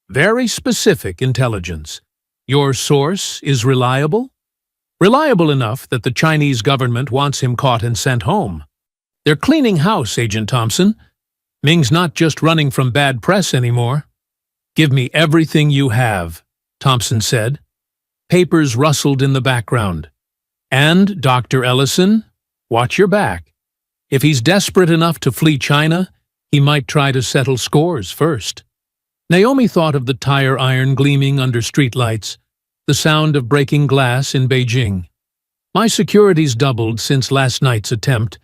very specific intelligence. Your source is reliable?" "Reliable enough that the Chinese government wants him caught and sent home. They're cleaning house, Agent Thompson. Ming's not just running from bad press anymore." "Give me everything you have," Thompson said. Papers rustled in the background. "And, Dr. Ellison, watch your back. If he's desperate enough to flee China, he might try to settle scores first." Naomi thought of the tire iron gleaming under streetlights, the sound of breaking glass in Beijing. "My security's doubled since last night's attempt.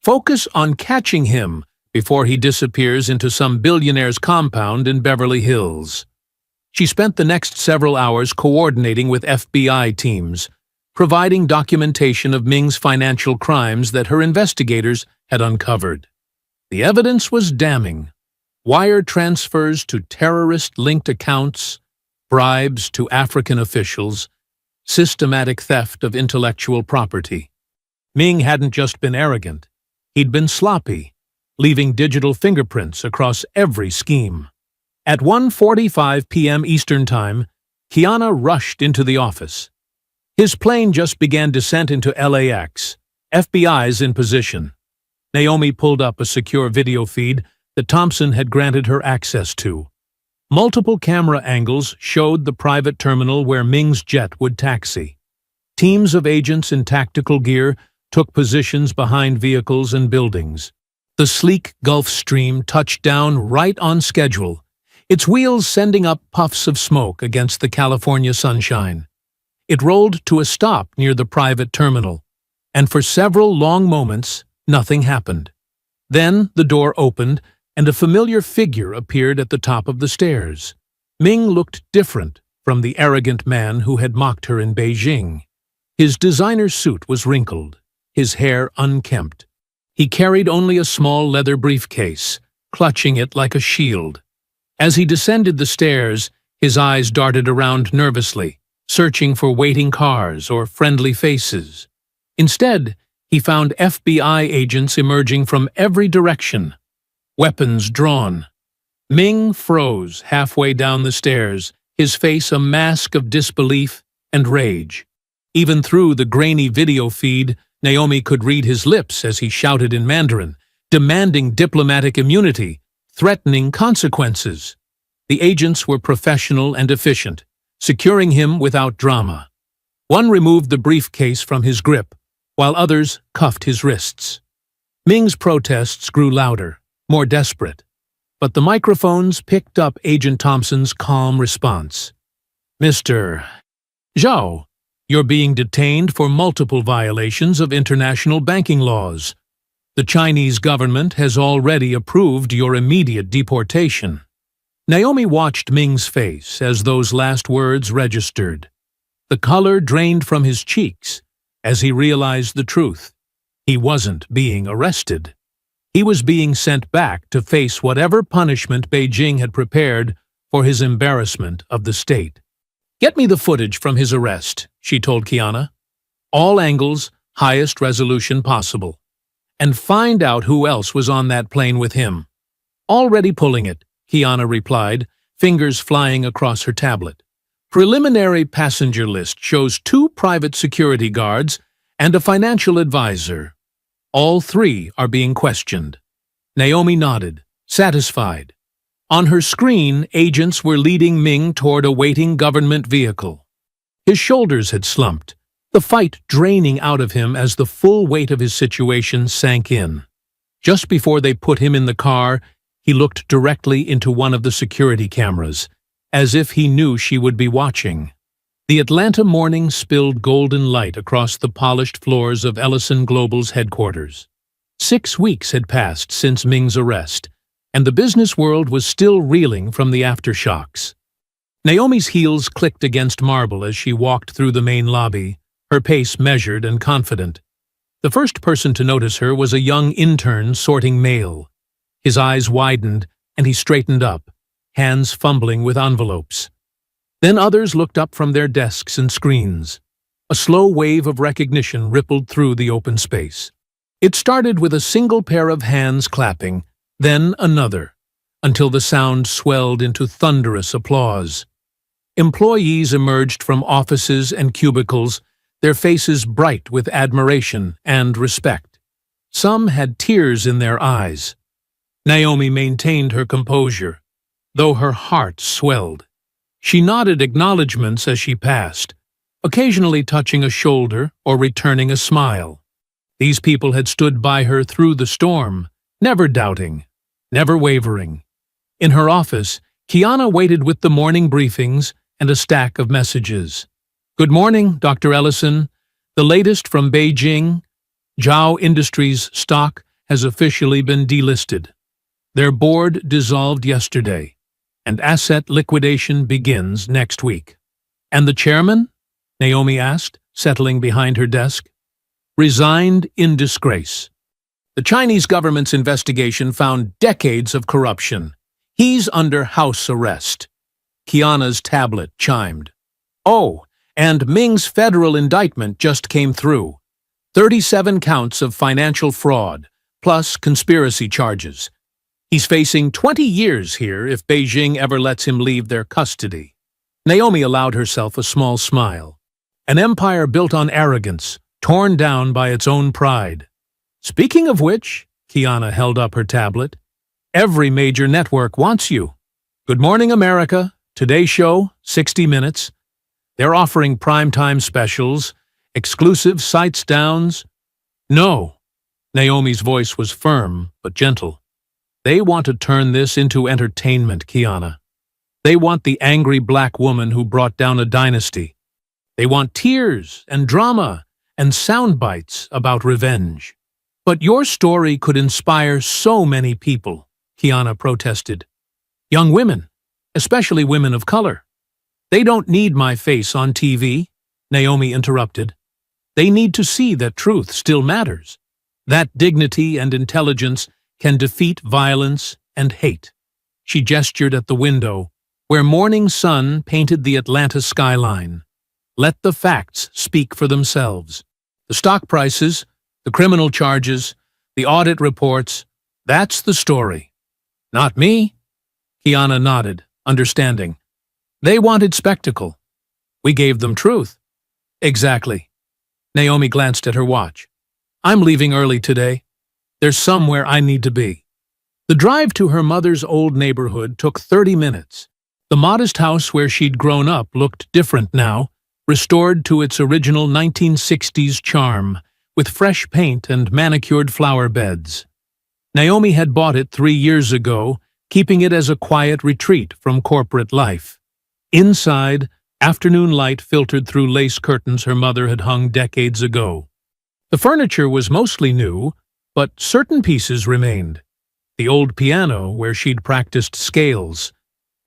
Focus on catching him before he disappears into some billionaire's compound in Beverly Hills." She spent the next several hours coordinating with FBI teams, providing documentation of Ming's financial crimes that her investigators had uncovered. The evidence was damning. Wire transfers to terrorist-linked accounts, bribes to African officials, systematic theft of intellectual property. Ming hadn't just been arrogant. He'd been sloppy, leaving digital fingerprints across every scheme. At 1:45 p.m. Eastern Time, Kiana rushed into the office. His plane just began descent into LAX. FBI's in position. Naomi pulled up a secure video feed that Thompson had granted her access to. Multiple camera angles showed the private terminal where Ming's jet would taxi. Teams of agents in tactical gear took positions behind vehicles and buildings. The sleek Gulf Stream touched down right on schedule, its wheels sending up puffs of smoke against the California sunshine. It rolled to a stop near the private terminal, and for several long moments, nothing happened. Then the door opened, and a familiar figure appeared at the top of the stairs. Ming looked different from the arrogant man who had mocked her in Beijing. His designer suit was wrinkled, his hair unkempt. He carried only a small leather briefcase, clutching it like a shield. As he descended the stairs, his eyes darted around nervously, searching for waiting cars or friendly faces. Instead, he found FBI agents emerging from every direction, weapons drawn. Ming froze halfway down the stairs, his face a mask of disbelief and rage. Even through the grainy video feed, Naomi could read his lips as he shouted in Mandarin, demanding diplomatic immunity, threatening consequences. The agents were professional and efficient, securing him without drama. One removed the briefcase from his grip, while others cuffed his wrists. Ming's protests grew louder, more desperate, but the microphones picked up Agent Thompson's calm response. "Mr. Zhao, you're being detained for multiple violations of international banking laws. The Chinese government has already approved your immediate deportation." Naomi watched Ming's face as those last words registered. The color drained from his cheeks as he realized the truth. He wasn't being arrested. He was being sent back to face whatever punishment Beijing had prepared for his embarrassment of the state. "Get me the footage from his arrest," she told Kiana. "All angles, highest resolution possible. And find out who else was on that plane with him." "Already pulling it," Kiana replied, fingers flying across her tablet. "Preliminary passenger list shows 2 private security guards and a financial advisor. All 3 are being questioned." Naomi nodded, satisfied. On her screen, agents were leading Ming toward a waiting government vehicle. His shoulders had slumped, the fight draining out of him as the full weight of his situation sank in. Just before they put him in the car, he looked directly into one of the security cameras, as if he knew she would be watching. The Atlanta morning spilled golden light across the polished floors of Ellison Global's headquarters. 6 weeks had passed since Ming's arrest, and the business world was still reeling from the aftershocks. Naomi's heels clicked against marble as she walked through the main lobby, her pace measured and confident. The first person to notice her was a young intern sorting mail. His eyes widened, and he straightened up, hands fumbling with envelopes. Then others looked up from their desks and screens. A slow wave of recognition rippled through the open space. It started with a single pair of hands clapping, then another, until the sound swelled into thunderous applause. Employees emerged from offices and cubicles, their faces bright with admiration and respect. Some had tears in their eyes. Naomi maintained her composure, though her heart swelled. She nodded acknowledgments as she passed, occasionally touching a shoulder or returning a smile. These people had stood by her through the storm, never doubting, never wavering. In her office, Kiana waited with the morning briefings and a stack of messages. "Good morning, Dr. Ellison. The latest from Beijing. Zhao Industries stock has officially been delisted. Their board dissolved yesterday, and asset liquidation begins next week." "And the chairman?" Naomi asked, settling behind her desk. "Resigned in disgrace. The Chinese government's investigation found decades of corruption. He's under house arrest." Kiana's tablet chimed. "Oh, and Ming's federal indictment just came through. 37 counts of financial fraud, plus conspiracy charges. He's facing 20 years here if Beijing ever lets him leave their custody." Naomi allowed herself a small smile. An empire built on arrogance, torn down by its own pride. "Speaking of which," Kiana held up her tablet, "every major network wants you. Good Morning America, Today Show, 60 Minutes. They're offering primetime specials, exclusive sites downs." "No." Naomi's voice was firm but gentle. "They want to turn this into entertainment, Kiana. They want the angry black woman who brought down a dynasty. They want tears and drama and sound bites about revenge." "But your story could inspire so many people," Kiana protested. "Young women, especially women of color." "They don't need my face on TV," Naomi interrupted. "They need to see that truth still matters. That dignity and intelligence can defeat violence and hate." She gestured at the window, where morning sun painted the Atlanta skyline. "Let the facts speak for themselves. The stock prices, the criminal charges, the audit reports, that's the story. Not me." Kiana nodded, understanding. "They wanted spectacle. We gave them truth." "Exactly." Naomi glanced at her watch. "I'm leaving early today. There's somewhere I need to be." The drive to her mother's old neighborhood took 30 minutes. The modest house where she'd grown up looked different now, restored to its original 1960s charm, with fresh paint and manicured flower beds. Naomi had bought it 3 years ago, keeping it as a quiet retreat from corporate life. Inside, afternoon light filtered through lace curtains her mother had hung decades ago. The furniture was mostly new, but certain pieces remained. The old piano where she'd practiced scales,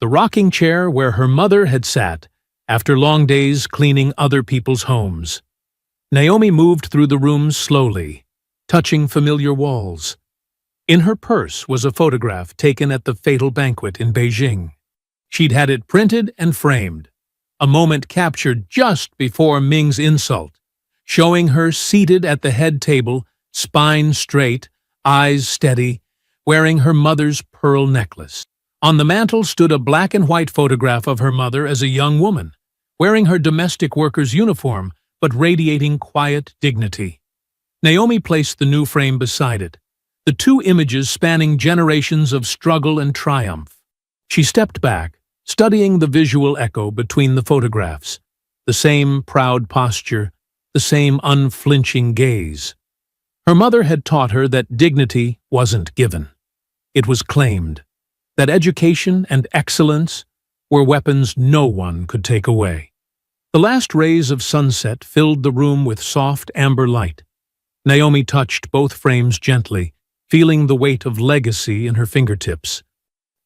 the rocking chair where her mother had sat after long days cleaning other people's homes. Naomi moved through the rooms slowly, touching familiar walls. In her purse was a photograph taken at the fatal banquet in Beijing. She'd had it printed and framed, a moment captured just before Ming's insult, showing her seated at the head table, spine straight, eyes steady, wearing her mother's pearl necklace. On the mantel stood a black and white photograph of her mother as a young woman, wearing her domestic worker's uniform but radiating quiet dignity. Naomi placed the new frame beside it, the two images spanning generations of struggle and triumph. She stepped back, studying the visual echo between the photographs, the same proud posture, the same unflinching gaze. Her mother had taught her that dignity wasn't given. It was claimed, that education and excellence were weapons no one could take away. The last rays of sunset filled the room with soft amber light. Naomi touched both frames gently, feeling the weight of legacy in her fingertips.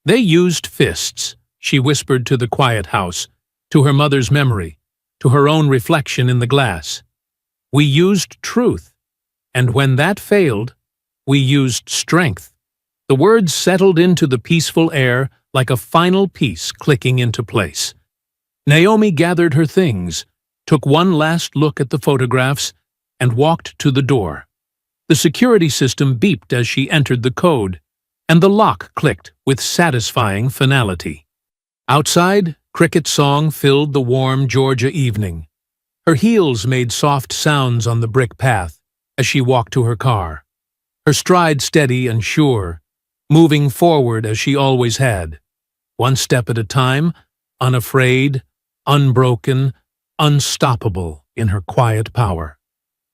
They used fists, she whispered to the quiet house, to her mother's memory, to her own reflection in the glass. We used truth, and when that failed, we used strength. The words settled into the peaceful air like a final piece clicking into place. Naomi gathered her things, took one last look at the photographs, and walked to the door. The security system beeped as she entered the code, and the lock clicked with satisfying finality. Outside, cricket song filled the warm Georgia evening. Her heels made soft sounds on the brick path as she walked to her car, her stride steady and sure, moving forward as she always had, one step at a time, unafraid, unbroken, unstoppable in her quiet power.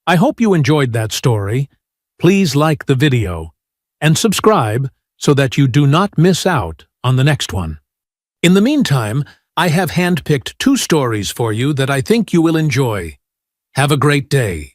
I hope you enjoyed that story. Please like the video and subscribe so that you do not miss out on the next one. In the meantime, I have handpicked 2 stories for you that I think you will enjoy. Have a great day.